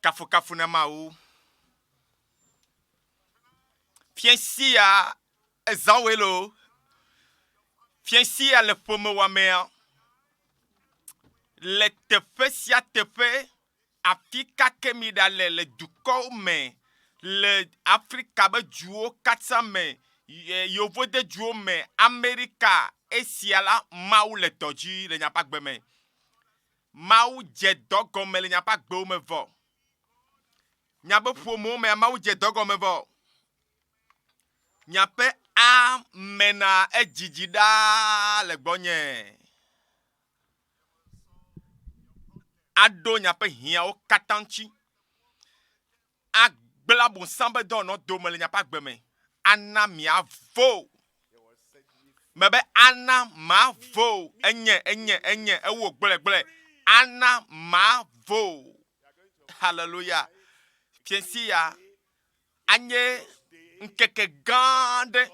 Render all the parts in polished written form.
Kafu na maou. Fiensi a ezawelo. Fiensi a le pomme wamea. Le tepe si a tepe. Afrika kemidale le duko me. Le Afrika be juo katsa me. Yovo de juo me. Amerika esiala maou le toji le nyapa gbeme. Maou je dogome le nyapa gbe me vo. Nyabe promo me maou je dogome vo. Nyape amena ejijida le gbonye. Ado nyape hia o katanchi. Agbela bon sambe do no do me le nyapa gbeme. Ana mi avo. Mebe ana ma vo. Enye ewo gbele. Ana ma vo. Hallelujah. Fiensi ya anye nkeke gande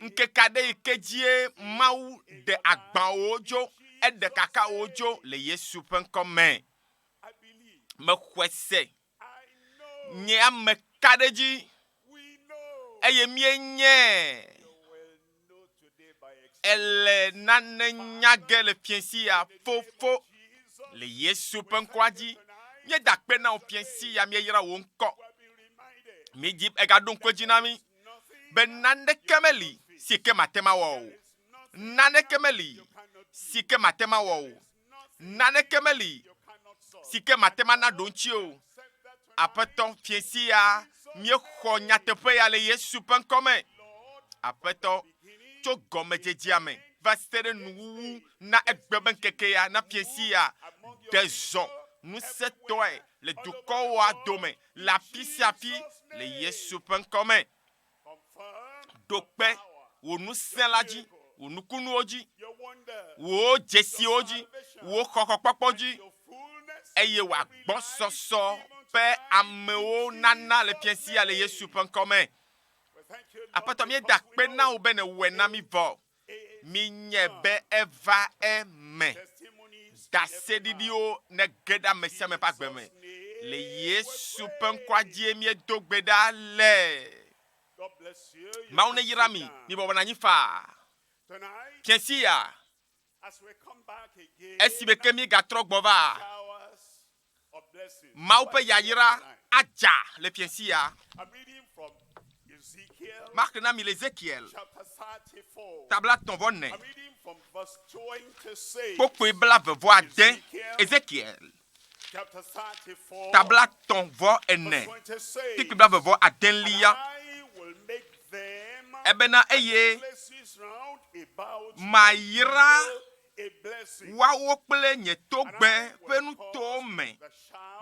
nkekade ikejie mau de agban ojo e de kaka ojo le Yesu penkome me kwese nye am kadeji eye mienye ele nane nyage le fiensi ya fofo le Yesu penkwaji nye dakpe na fiensi ya mieyira wonko mi jip egadon kwejinami be nande kemeli sike matema wo nane kemeli sike matema wo nane kemeli sike matema na donchi o apeton fiensi ya mi khonya tepe ya le Yesu penkome apeton to gome jejiame va sere nuwu na egbeben keke ya na fiensi ya deson nous setoi le duko wa dome la pisiapi le Yesu penkome dokpe wo nu selaji wo nu kunu oji wo jesi oji wo kokokpopoji eye wa gbon soso pe ameo nana le piensi ya le Yesu penkome apato mi dakpe na obene wena mi vo mi nyebe eva eme da sedidio ne geda mesia me pa gbeme le Yesu penkwaji mi dogbeda le maune yirami mi bo na nyifa kiensi ya esibe kemi gatro gbova maupe yayira aja le piensi ya Marc na mi Ezekiel tabla ton bonne Poko ibla vo aden Ezekiel tabla ton vo ene Tik ibla vo aden liya ebena eye mayira wa wokple nye togbe penu to me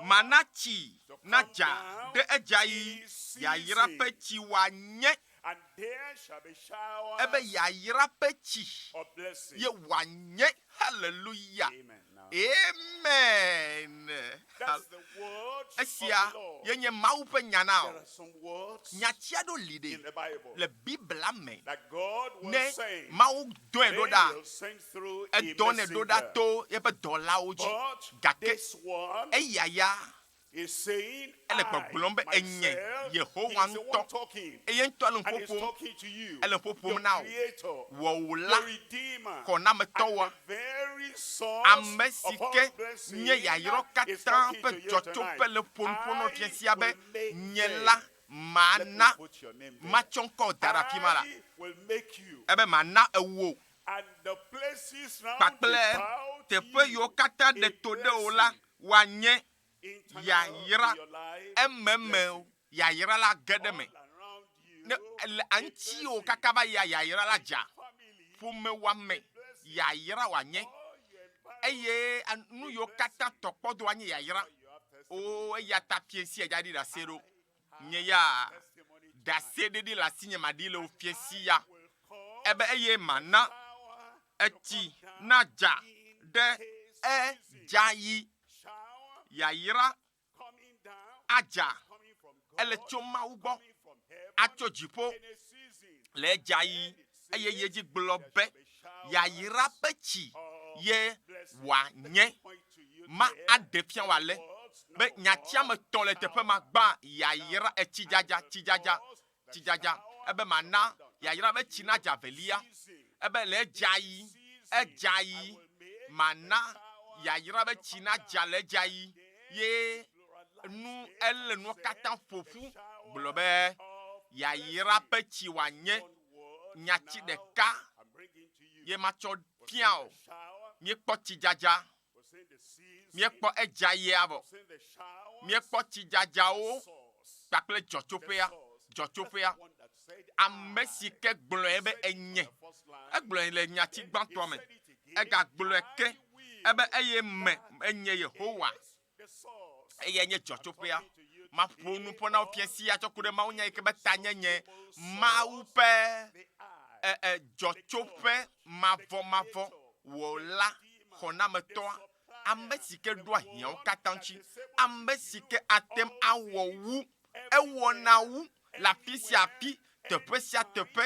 manachi naja de ejayi yayira pechi wa nye ebe yayira pechi ye wa nye hallelujah amen esia yenye maupe nyana nyachia do lide le bible ame ne mau don doda e don doda to ye be dola oji gake eyaya ele gbogbombe enye Yehowa nto eye nto lo popo ele popo na wo la kona metowa amesike nye yayiro katan pe jocho pe le ponpono fiensia be nyela mana machonko darapimala ebe mana ewo pakple tepe yo kata de tode ola wanye yayira emmeme yayira la gedeme ne anchi o kakaba yayira la ja fume wame yayira wanye eye anu yo kata tokpodo wanye yayira o eya tapiensi eja di da sero nye ya da sede di la sinye madile o fiensi ya ebe eye mana eti naja de jayi yayira aja ele choma ubo acho jipo le jayi eye yeji gbobe yayira pechi ye wa nye ma adepian wale be nyatia me ton le teƒe ma gba yayra etijaja ebe mana yayra be tsina javelia ebe le edzayi mana yayra be tsina dza le edzayi ye nu ele nu katã ƒoƒu gblɔ be yayra ƒe tsi wòanye nyatsi ɖeka ye matsɔ fia o míekpɔ tsidzadza míekpɔ edzayia vɔ míekpɔ tsidzadzawo kpakple dzɔtsoƒea ame si ke gblɔe be enye egblɔe le nyatsi gbãtɔa me egagblɔe ke ebe eye me enye Yehowa eye nye dzɔtsoƒea maƒo nu ƒo na wo fiasia tsɔ ku ɖe mawu nya yi ke be ta nye mawu ƒe dzɔtsoƒe mavɔ wɔla xɔnametɔa ame si ke ɖoa hiãwo katã ŋuti ame si ke atem awɔ wu ewɔna wu le afi sia afi teƒe sia teƒe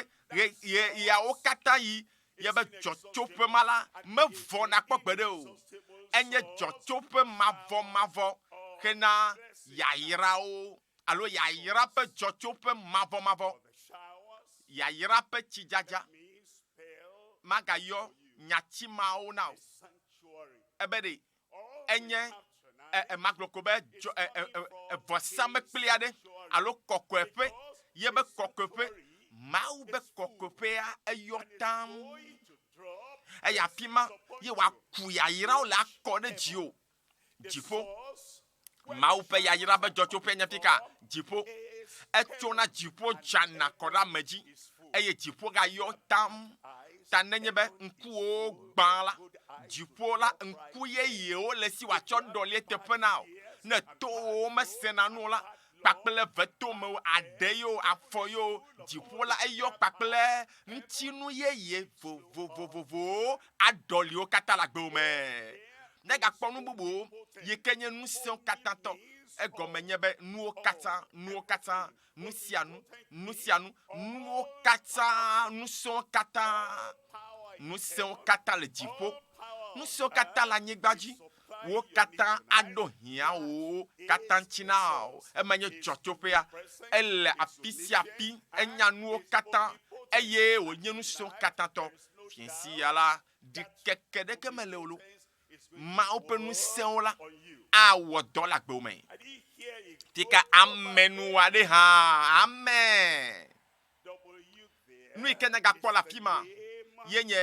yawo katã yi yebe dzɔtsoƒe ma la mevɔna kpɔ gbeɖe o enye dzɔtsoƒe mavɔ hena yayrawo alo yayra ƒe dzɔtsoƒe mavɔ yayra ƒe tsidzadza magayɔ nyatsi mawo na o ebe ɖe enye magblɔ ko be vɔsamekpli aɖe alo kɔkɔeƒe yebe kɔkɔeƒe mawu be kɔkɔeƒea eyɔ tam eye afi ma ye wòaku yayrawo le akɔ ɖe dziƒo mawu ƒe yayra be dzɔtsoƒe nye fi ka dziƒo etsona dziƒo dzana kɔ ɖe ame dzi eye dziƒo gayɔ tam ta nenye be ŋkuwo gbã la dziƒo la ŋku yeyewo le si wòatsɔ ɖɔlie teƒe na o ne towo mesena nu la kpakple vetomewo ade yo afɔ yo dziƒo la eyɔ kpakple ŋutinu yeye vovovowo aɖɔliwo katã le agbewo me ne gakpɔ nu bubuwo yi ke nye nu sewo katã tɔ egɔme nye be nuwo katã nuwo sia nu nuwo katã nu sewo katã le dziƒo nu sewo katã le anyigba dzi wo katã aɖo hiãwo katã ŋuti na o emenye dzɔtsoƒea ele afi sia afi enya nuwo katã eye wònye nu sewo katã tɔ fiasia la ɖikeke ɖeke mele o lo mawo ƒe nu sewo la awɔ dɔ le agbewo me tika amenu aɖe hã amen nu yi ke ne gakpɔ le afi ma ye nye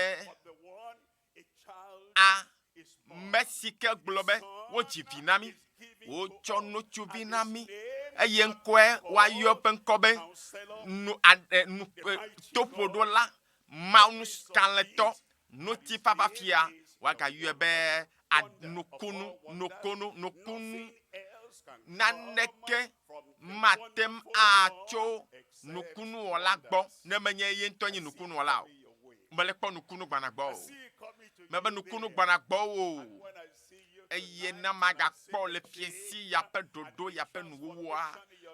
ame si ke gblɔ be wodzi vi na mi wotsɔ notsuvi na mi eye ŋkɔe woayɔ ƒe ŋkɔ be toƒoɖola mawu kalẽtɔ ŋutifafafia woagayɔe be nukunu naneke matem atso nukunuwɔla gbɔ ne menye ye ŋutɔ nye nukunuwɔla o mele kpɔ nukunu gbana gbɔ o mebe nukunu gbana gbɔ o eye ne magakpɔ le fiesi ya ƒe ɖoɖo ya ƒe nuwuwua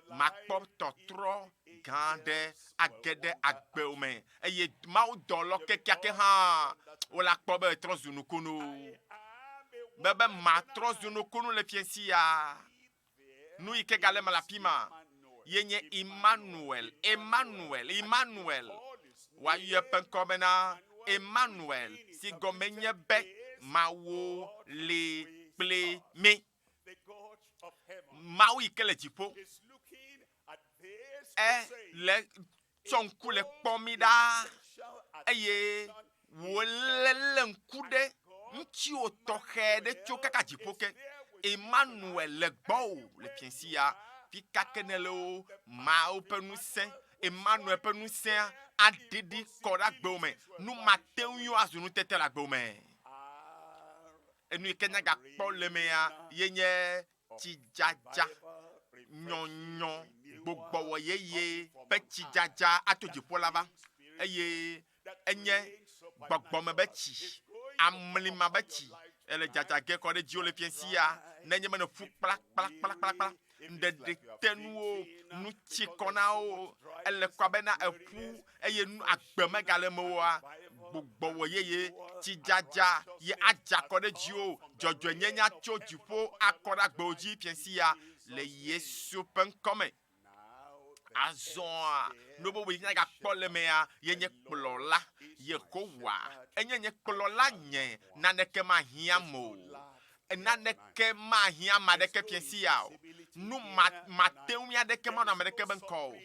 makpɔ tɔtrɔ gã ɖe age ɖe agbewo me eye mawu dɔlɔ kekeake hã wole akpɔ be trɔ zu nukunu bebe matrɔ zu nukunu le fiesi ya nu yi ke gale me le afi ma ye nye Emmanuel woayɔ ƒe ŋkɔ bena Emmanuel si gɔme nye be mawo le kple mi mawu yi ke le dziƒo le tsɔ ŋku le kpɔ mi ɖaa eye wòle ŋku ɖe ŋutsuwo tɔxɛ ɖe tso kaka dziƒo ke Emmanuel le gbɔ o le fiesi ya fi kake ne le wo mawo ƒe ŋusẽ Emmanuel ƒe ŋusẽ aɖiɖi kɔ ɖe agbewo me nu mate ŋu azu nutete le agbewo me enu yi ke ne gakpɔ le mea ye nye tsidzadza nyɔnyɔ gbogbɔwɔ yeye ƒe tsidzadza ato dziƒo la va eye enye gbɔgbɔme be tsi amlima be tsi ele dzadzage kɔ ɖe dziwo le fiesi ya nenye be ne ƒu kplakplakplakplakpla ɖeɖe te nuwo nu tsi kɔ na wo ele kɔ bena eƒu eye nu agbe megale me woa agbogbowo yeye tijaja ye ajakode jio jojo nyenya tso dziƒo akɔɖe agbewo dzi fiasia le Yesu ƒe ŋkɔme. Azɔa nobo wo nya gakpɔ le mea ye nye kplɔla Yehowa enye nye kplɔla nye naneke ma hiamo naneke ma hiama ɖeke fiasia o nu mateŋu aɖeke ma nɔ ame ɖeke be ŋkɔ o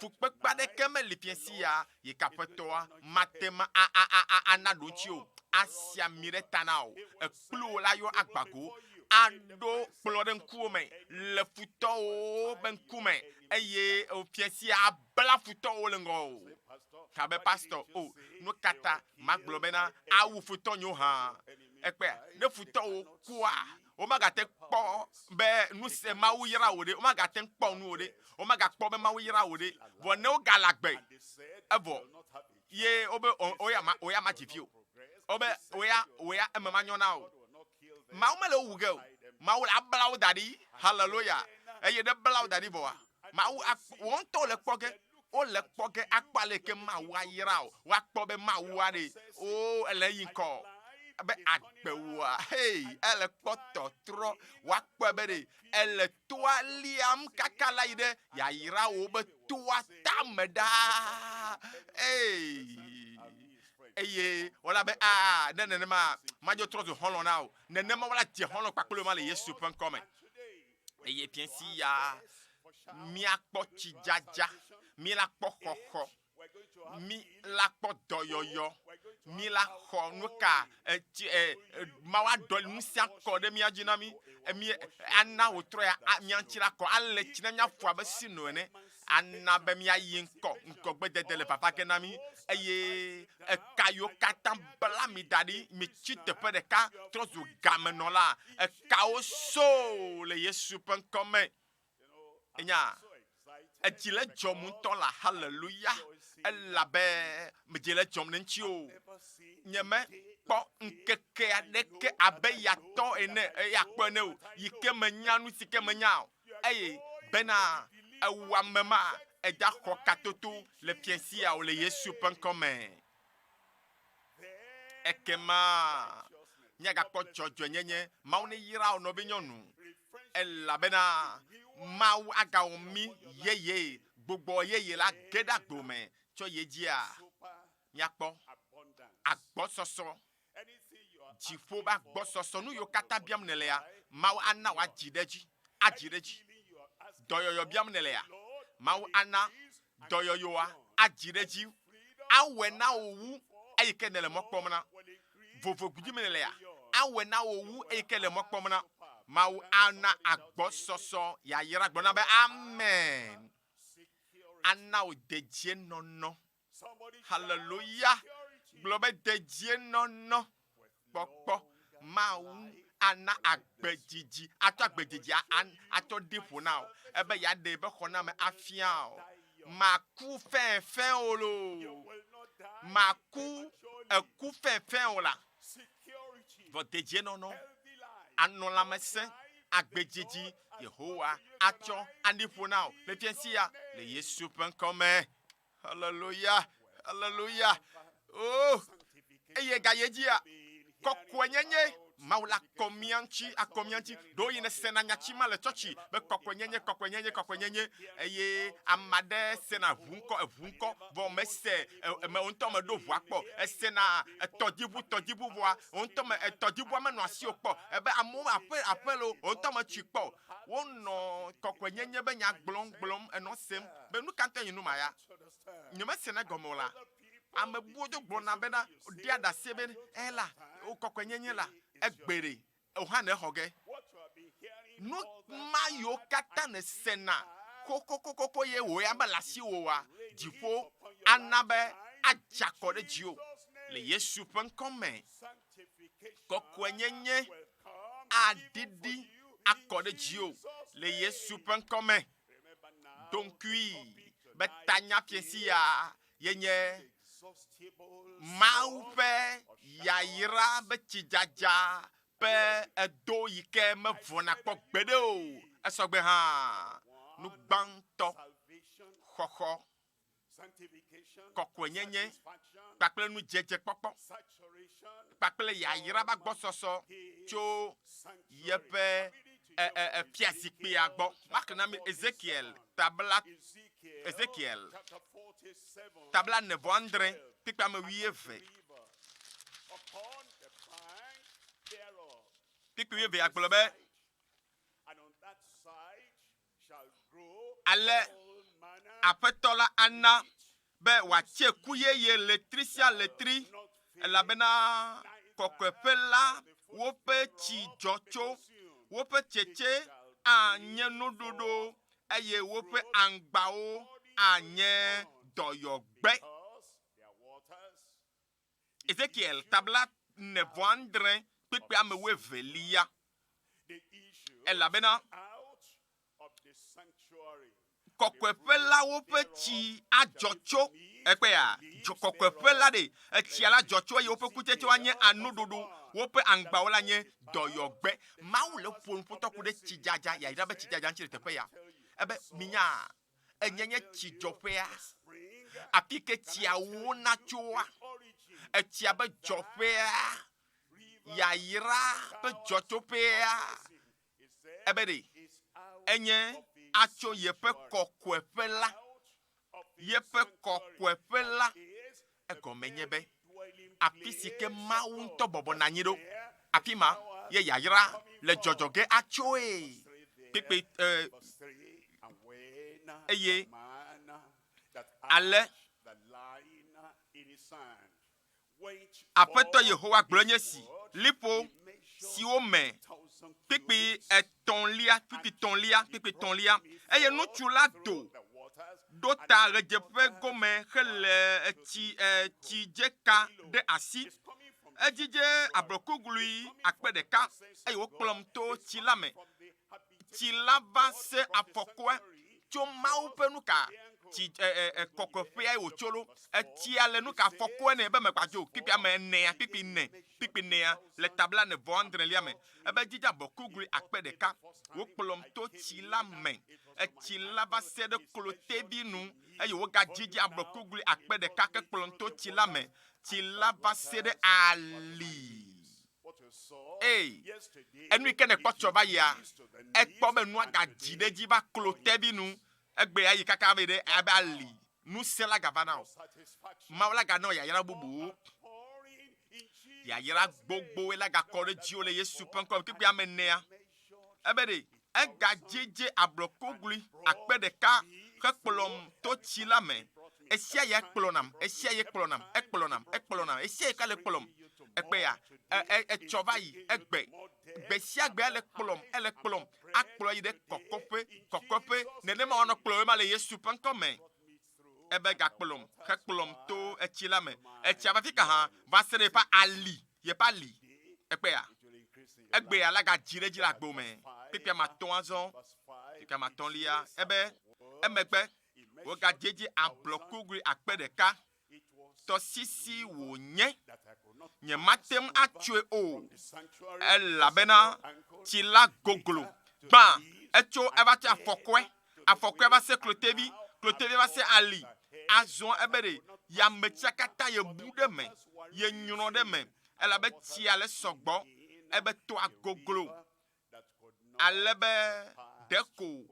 fukpekpe aɖeke meli fiasia yi kapetɔa matema ana ɖo ŋuti o asi ami ɖe ta na o ekpluwo la yɔ agbago aɖo kplɔ ɖe ŋkuwo me le futɔwo be ŋkume eye fiasia abla futɔwo le ŋgɔ o kabe pastor o nu kata magblɔ bena awu futɔ nyo hã ekpea ne futɔwo kua o magate kpɔ be nu se mawu yra wo de o magate kpɔ nu o de o magakpɔ be mawu yra wo de vɔ ne o galagbe evɔ ye o be oya ma dzifi o be oya eme ma nyɔna o mawu mele wu ge o mawu le abla wo da ɖi hallelujah eye ne bla wo da ɖi vɔa mawu wɔn tɔ le kpɔ ge o le kpɔ ge akpa le ke mawu ayra o wa kpɔ be mawu aɖe o ele yi ŋkɔ be agbewoa hey ele kpɔ tɔtrɔ wa kpɔ be de ele toa liam kaka la yi ɖe yayra wo be toa tame ɖaa eye wala be ne nenema madzo trɔ zu xɔlɔ na o nenema wala dze xɔlɔ kpakple ma le Yesu ƒe ŋkɔme eye fiasi ya miakpɔ tsidzadza mi la kpɔ xɔxɔ mi la kpɔ dɔyɔyɔ mi la xɔ nu ka mawa dɔli nu sia kɔ ɖe mia dzi na mi ana wotrɔ ya mia ŋuti la kɔ ale tsi ne miafɔ abe sino ene ana be miayi ŋgɔgbedede le papa ke na mi eye eka yiwo katã bla mi da ɖi mi tsi teƒe ɖeka trɔ zu gamenɔla ekawo so le Yesu ƒe ŋkɔme enya edzi le dzɔm ŋutɔ la hallelujah elabe medzi le dzɔm ne ŋuti o nye me kpɔ ŋkeke aɖeke abe yatɔ ene yakpɔ ene o yi ke menya nu si ke menya o eye bena ewame ma edza xɔ katoto le fiasia o le Yesu ƒe ŋkɔme ekema miagakpɔ dzɔdzɔenyenye mawu ne yra wo nɔvi nyɔnu elabena mawu agawɔ mi yeye gbogbo yeye la ge ɖe agbo me tsɔ ye dzia miakpɔ agbɔsɔsɔ dziƒo be agbɔsɔsɔ nu yiwo katã biam ne le ya mawu ana wo adzi ɖe dzi dɔyɔyɔ biam ne le ya mawu ana dɔyɔyɔa adzi ɖe dzi awɔe na wo wu eyi ke ne le mɔ kpɔm na vovogudi me ne le ya awɔe na wo wu eyi ke le mɔ kpɔm na mawu ana agbɔsɔsɔ yayra gblɔna be amen ana wo dedie nɔnɔ hallelujah gblɔ be dedie nɔnɔ kpɔkpɔ mawu ana agbedzidzi atɔ agbedzidzi atɔ deƒo na o ebe ya de be xɔna me afia o maku fɛfɛ o lo maku eku fɛfɛ o la vɔ dedie nɔnɔ anɔlamesẽ agbedzidzi Yehowa atsɔ aɖiƒo na o le fiasia le Yesu ƒe ŋkɔme hallelujah hallelujah oh eye gaye dzia kɔkɔenyenye mawu la akɔ mia ŋuti ɖewo yi ne sena nyatsi ma le tsɔtsi be kɔkɔenyenye eye ame aɖe sena eʋu ŋkɔ vɔ mese wo ŋutɔ me ɖo ʋua kpɔ esena tɔdziʋu vɔa wo ŋutɔ me tɔdziʋua menɔ asi o kpɔ ebe amewo aƒelo wo ŋutɔ me tsi kpɔ wonɔ kɔkɔenyenye be nya gblɔm enɔ sem be nu katã yi nu ma ya nyemesena gɔme o la ame buwo do gblɔna bena dia da se be la o kɔkɔenyenye la egbere o hã ne xɔ ge nu ma yiwo katã ne sena kokokoko ye wo ya be le asi wo wa dziƒo ana be adzakɔ ɖe dziwo le Yesu ƒe ŋkɔme kɔkɔenyenye aɖiɖi akɔ ɖe dziwo le Yesu ƒe ŋkɔme donkui be tanya fiasia yenye mawu ƒe yayra be tsidzadza be edo yi ke mevɔna kpɔ gbeɖe o esɔgbe hã nugbãtɔ xɔxɔ kɔkɔenyenye kpakple nu dzedze kpɔkpɔ kpakple yayra ba gbɔsɔsɔ tso yeƒe fiazikpuia gbɔ. Mark na mi Ezekiel tabla 9 kpikpe ame 12 kpikpe 12 agblɔ be ale aƒetɔ la ana be wòatse ku yeye letri sia letri elabena kɔkɔeƒe la woƒe tsi dzɔ tso woƒe tsetse anye nuɖuɖu eye woƒe aŋgbawo anye dɔyɔgbe. Ezekiel tabla 9 kpekpe ame 12 elabena kɔkɔeƒe la woƒe tsi adzɔ tso ekpea kɔkɔeƒe la de etsia la dzɔ tso eye woƒe kutsetsewo anye anuɖuɖu woƒe aŋgbawo la nye dɔyɔgbe. Mawu le ƒo ƒotɔku ɖe tsi dzadza yayra be tsi dzadza ŋtsi le teƒe ya ebe minya enyenye tsi dzɔƒea afi ke tsiawo na tsoa etsia be dzɔƒea yayra be dzɔtsoƒea ebe de enye atso yeƒe kɔkɔeƒe la egɔme nye be afi si ke Mawu ŋutɔ bɔbɔ na anyi ɖo afi ma ye yayra le dzɔdzɔge atsoe kpekpe eye ale aƒetɔ Yehowa gblɔ nye si liƒo siwo me kpekpe tɔ̃lia eye ŋutsu la ɖo ta ɣedzeƒe gome hele tsidzeka ɖe asi edzidze ablɔkuglu 1,000 eye wokplɔm to tsi la me. Tsi la va se afɔkɔe tso Mawu ƒe nuka kɔkɔeƒea wòtso ɖo etsia le nuka afɔkɔe ne ebe megbadzo kpikpe ame 4 le tabla 9 me ebe dzidze ablɔkuglu 1,000 wokplɔm to tsi la me. Etsi la va se ɖe klotevi nu eye wogadzidze ablɔkuglu 1,000 ke kplɔm to tsi la me. Tsi la va se ɖe ali. Enu yi ke ne kpɔ tsɔ va yia ekpɔ be nua gadzi ɖe dzi va klotevi nu egbe ayi kaka be ɖe abe ali nu se la gava na o. Mawu la ganɔ yayra bubu yayra gbogbo la gakɔ ɖe dziwo le Yesu ƒe ŋkɔ kpekpe ame 4 ebe de egadzidze ablɔkuglu 1,000 hekplɔm to tsi la me. Esia ye ekplɔnam esia ye ekplɔnam esia ye kale kplɔm ekpea etsɔ va yi egbe sia gbe ele kplɔm akplɔ yi ɖe kɔkɔƒe nenema wɔnɔ kplɔ ma le Yesu ƒe ŋkɔ me ebe gakplɔm hekplɔm to etsi la me. Etsia va fi ka hã va se ɖe yeƒe ali ekpea egbea la gadzi ɖe dzi le agbo me kpekpe ame 5 azɔ kpekpe ame 5lia ebe emegbe wogadzidze ablɔkuglu 1,000 tɔsisi wònye nye matem atsoe o elabena tsi la goglo gbã etso eva tse afɔkɔe va se klotevi va se ali azɔ ebe de yametsia katã ye bu ɖe me ye nyrɔ ɖe me elabe tsia le sɔgbɔ ebe to agoglo ale be ɖeko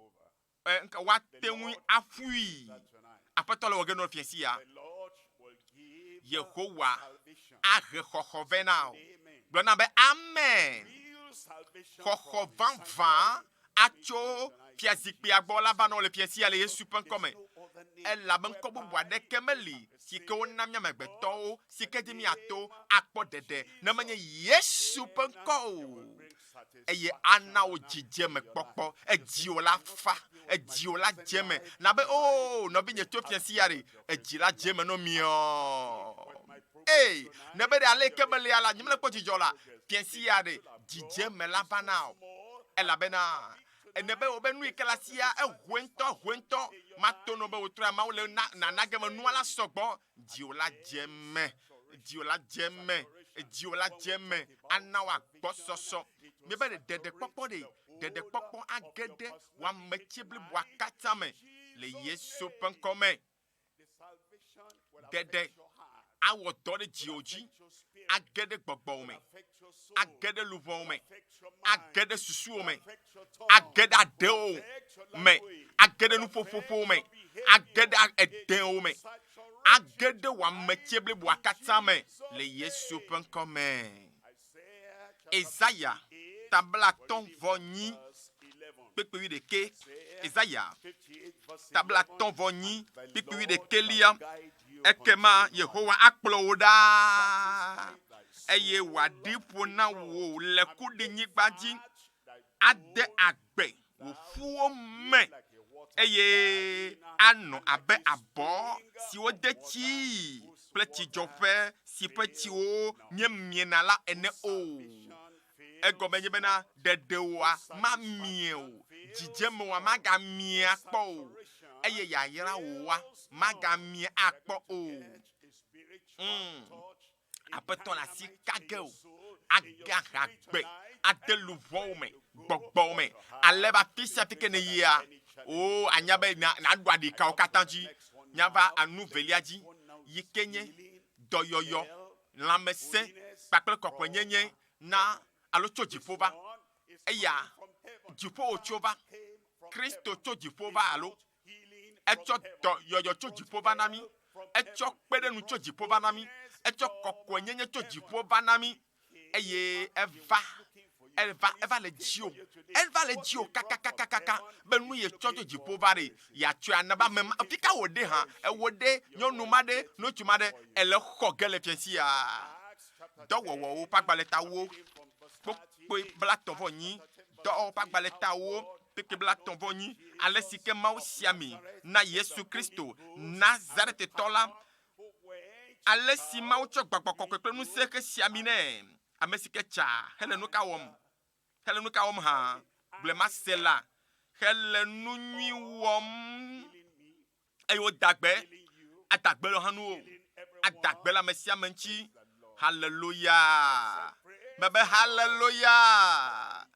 woate ŋui aƒui. Aƒetɔ le wɔge nɔ fia si ya Yehowa ahe xɔxɔ vɛ na o. Gblɔna be amen. Xɔxɔ vavã atso fiazikpuia gbɔ la va nɔ le fia si ya le Yesu ƒe ŋkɔ me. Elabe ŋkɔ bubu aɖeke meli si ke wona mía amegbetɔwo si ke dzi míato akpɔ ɖeɖe ne menye Yesu ƒe ŋkɔ o. Eye ana wo dzidzeme kpɔkpɔ edziwo la fa edziwo la dzeme na be nɔvi nye to fia si ya de edzi la dzeme no miɔ ne be de ale ke mele ya la nyimle kpɔ dzidzɔ la fia si ya de dzidzeme la va na o elabena ne be wo be nu yi ke la sia ehwe ŋutɔ mato no be wotrɔ Mawu le nanage me nua la sɔgbɔ dziwo la dzeme ana wo agbɔsɔsɔ miebe de ɖeɖekpɔkpɔ age ɖe woame bliboa katã me le Yesu ƒe ŋkɔ me. Ɖeɖe awɔ dɔ ɖe dziwò dzi, age ɖe gbɔgbɔwò me, age ɖe luʋɔwò me, age ɖe susuwò me, age ɖe aɖewo me, age ɖe nuƒoƒoƒowo me, age ɖe edẽwo me, age ɖe wò ametsie bliboa katã me le Yesu ƒe ŋkɔ me. Ezaya tabla 8:8 kpekpe 11. Ezaya tabla 8:8 kpekpe 11 ekema Yehowa akplɔ wò ɖaa eye wòaɖi ƒo na wò le kuɖinyigba dzi ade agbe wò ƒuwo me eye anɔ abe abɔ si wode tsi kple tsidzɔƒe si ƒe tsiwo nye miena la ene o. Egɔme nye bena ɖeɖewoa mamie o, dzidzemewoa magamie akpɔ o, eye yayra wòwoa magamie akpɔ o. Aƒetɔ le asi kage o, agagbe ade luʋɔwo me, gbɔgbɔwo me, ale be afi sia afi ke ne yia, o anya be naɖu aɖikawo katã dzi, nyava anu velia dzi, yi ke nye dɔyɔyɔ, lãmesẽ kpakple kɔkɔenyenye na alo tso dziƒo va, eya dziƒo wòtso va, Kristo tso dziƒo va alo etsɔ dɔyɔyɔ tso dziƒo va na mi, etsɔ kpeɖenu tso dziƒo va na mi, etsɔ kɔkɔenyenye tso dziƒo va na mi, eye eva le dziwò, eva le dziwò kakakakaka be nu ye tsɔ tso dziƒo va ɖe yeatsɔe anaba ame fi ka wò ɖe hã ewò ɖe nyɔnu ma ɖe ŋutsu ma ɖe ele xɔ ge le fiasia. Dɔwɔwɔwo ƒe agbalẽtawo kpokpoe bla 9:8 dɔwɔwɔ ƒe agbalẽtawo kpekpe bla 9:8 ale si ke Mawu sia mi na Yesu Kristo Nazaretitɔ la, ale si Mawu tsɔ gbɔgbɔ kɔkɔe kple ŋusẽ ke sia mi nɛ, ame si ke tsa hele nu ka wɔm hã gblema se la hele nu nyui wɔm eye adagbe le hãnuwo, adagbe le ame sia ame ŋuti. Hallelujah. Bebe hallelujah.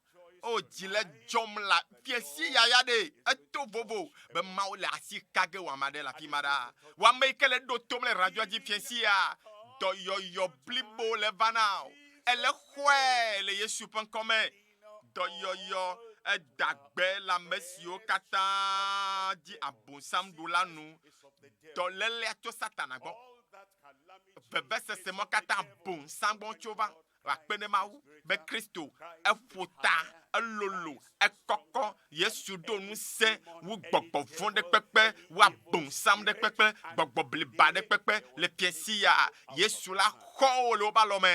O dzi le dzɔm la fiesi yaya ɖe eto vovo be Mawu le asi kage wɔ ame aɖe le afi ma ɖa. Wɔ ame yi ke le ɖo tom le radioa dzi fiesia, dɔyɔyɔ blibo le va na o. Ele xɔe le Yesu ƒe ŋkɔ me. Dɔyɔyɔ edagbe le ame siwo katã dzi abosam ɖo la nu. Dɔlélia tso Satana gbɔ. Vevesese mɔ katã abosam gbɔ tso va. Akpe ne Mawu be Kristo eƒo ta elolo ekɔkɔ Yesu ɖo ŋusẽ wu gbɔgbɔ vɔ̃ ɖe kpekpe wu abosam ɖe kpekpe gbɔgbɔ bliba ɖe kpekpe le fiesia Yesu la xɔwo le woƒe alɔme.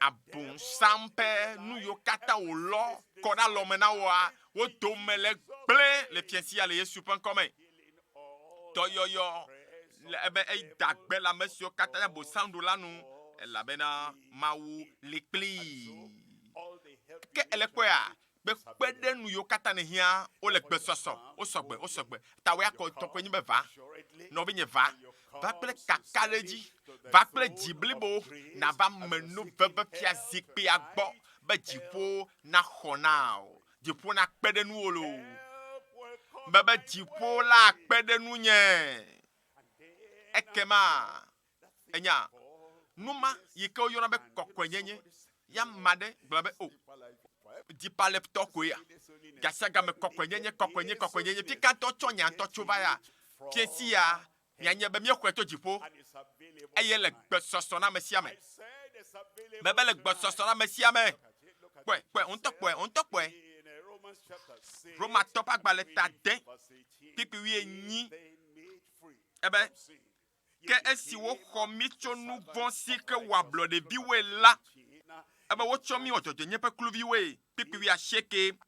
Abosam ƒe nu yiwo katã wòlɔ kɔ ɖe alɔme na woa wo dome le gblẽ le fiesia le Yesu ƒe ŋkɔ me. Dɔyɔyɔ le ebe edagbe le ame siwo katã abosam ɖo la nu. Elabena Mawu li kpli. Ke ele kpɔa be kpeɖenu yiwo katã ne hiã wole gbesɔsɔ, wosɔgbe. Ta wo akɔ tɔkɔe nyi be va. Nɔvinye va kple kaka ɖe dzi, va kple dzi blibo, nava me nu veve fia zikpuia gbɔ be dziƒo na xɔ na o. Dziƒo na kpe ɖe nuwo lo. Bebe dziƒo la kpe ɖe nu nye. Ekema enya numa yi ke woyɔna be kɔkɔenyenye ya ma ɖe gblɔ be o dzipa le tɔ koe ya gasia game kɔkɔenyenye fi katã tsɔ nyatɔ tso va ya fiesi ya mianye be míexɔe to dziƒo eye le gbesɔsɔ na ame sia me bebe le gbesɔsɔ na ame sia me kpɔe Romatɔ ƒe agbalẽ ta 10 kpekpe 18 ebe ke esi woxɔ mi tso nu vɔ̃ si ke wɔ ablɔ ɖeviwoe la, ebe wotsɔ mi wɔ dzɔdzɔenye ƒe kluviwoe, kpekpe 19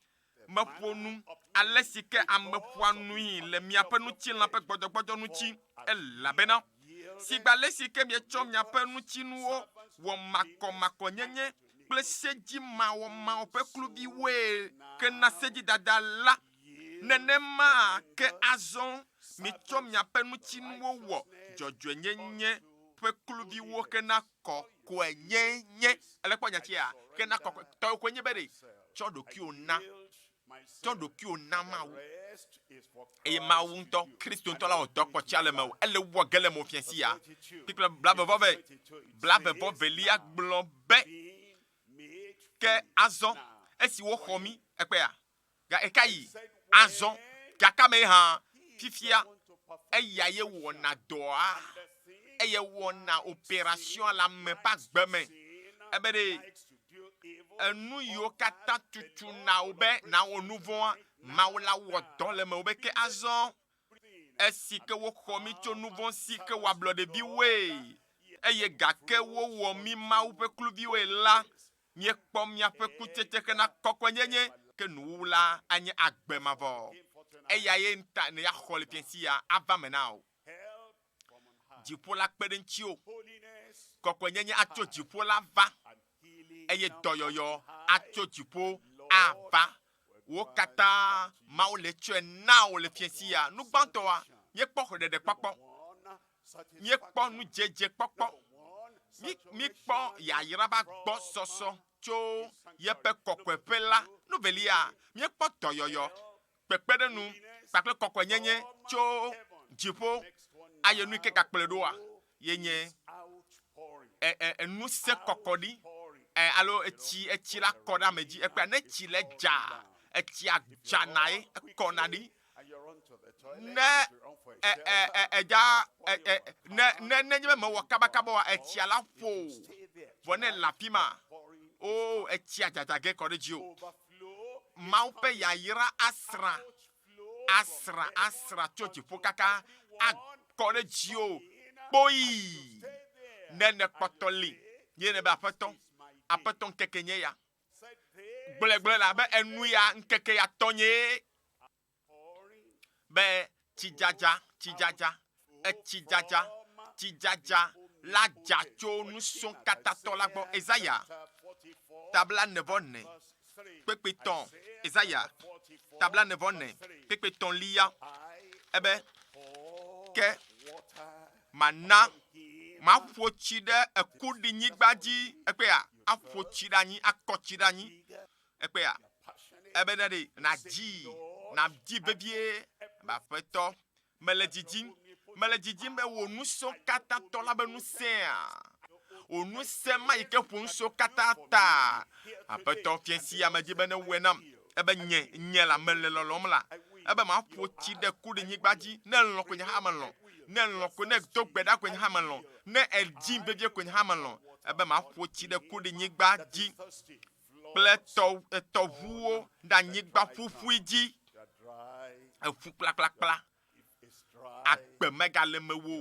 meƒo nu ale si ke ame ƒoa nui le miaƒe ŋutilã ƒe gbɔdzɔgbɔdzɔ ŋuti, elabena sigba le si ke mietsɔ miaƒe ŋutinuwo wɔ makɔmakɔnyenye kple sedzimawɔmawɔ ƒe kluviwoe ke na sedzidada la, nenema ke azɔ mitsɔ miaƒe ŋutinuwo wɔ dzɔdzɔenyenye ƒe kluviwo ke na kɔkɔenyenye. Ele kpɔ nyatsia ke na kɔkɔ tɔwo koe nye be ɖe tsɔ ɖokuiwo na Mawu eye Mawu ŋutɔ Kristo ŋutɔ la wɔ dɔ kpɔtsia le me o ele wɔ ge le mo fiasi ya kpikple blavevɔvelia gblɔ be ke azɔ esi woxɔ mi ekpea eka yi azɔ gake me hã fifia eya ye wɔna dɔa eye wɔna opération le ame ƒe agbe me ebe de enu yiwo katã tutu na wo be na wɔ nu vɔ̃a Mawu la wɔ dɔ le me wo be ke azɔ esi ke woxɔ mi tso nu vɔ̃ si ke wɔ ablɔɖeviwoe eye gake wowɔ mi Mawu ƒe kluviwoe la miekpɔ miaƒe kutsetse ke na kɔkɔenyenye ke nuwuwu la anye agbe mavɔ eya ye ŋta ne ya xɔ le fiasi ya ava me na o dziƒo la kpe ɖe ŋuti o kɔkɔenyenye atso dziƒo la va eye dɔyɔyɔ atso dziƒo ava wo katã Mawu le tsɔe na wo le fiasi ya nugbãtɔa míekpɔ xɔɖeɖe kpɔkpɔ míekpɔ nudzedze kpɔkpɔ míekpɔ yayra va gbɔ sɔsɔ tso yeƒe kɔkɔeƒe la nuvelia míekpɔ dɔyɔyɔ kpekpeɖenu kpakple kɔkɔenyenye tso dziƒo aye nu ke gakplɔe ɖoa ye nye enusẽ kɔkɔɖi alo etsi la kɔ ɖe ame dzi ekpea ne tsi le dza etsia dzana ye ekɔna ɖi ne ne nye be mewɔ kabakaba wa etsia la ƒo vɔ ne le afi ma o etsia dzadzage kɔ ɖe dzi o Mawu ƒe yayra asra tso dziƒo kaka akɔ ɖe dzi o kpoyi ne kpɔtɔ li ye ne be aƒetɔ ŋkeke nye ya gblẽgblẽ la be enu ya ŋkeke ya tɔnye be tsidzadza la dza tso nusɔ katatɔ la gbɔ Ezaya tabla 94 kpekpetɔn Ezaya tabla 94 kpekpetɔn lia ebe ke mana maƒo tsi ɖe ekuɖinyigba dzi ekpea aƒo tsi ɖe anyi akɔ tsi ɖe anyi ekpea ebe ne ɖe nadzi vevie aƒetɔ mele dzidzim be wò nusɔ katã tɔ la be nusẽa wò nusẽ ma yi ke ƒo nusɔ katã ta aƒetɔ fiasi ya me dzi be ne wɔe nam ebe nye la mele lɔlɔm la ebe maƒo tsi ɖe kuɖinyigba dzi ne lɔ̃ ko nye hã melɔ̃ ne lɔ̃ ko ne do gbe ɖa ko nye hã melɔ̃ ne edzim vevie ko nye hã melɔ̃ ebe maƒo tsi ɖe kuɖinyigba dzi kple tɔʋuwo ɖe anyigba ƒuƒui dzi eƒu kplakplakpla agbe megale me wo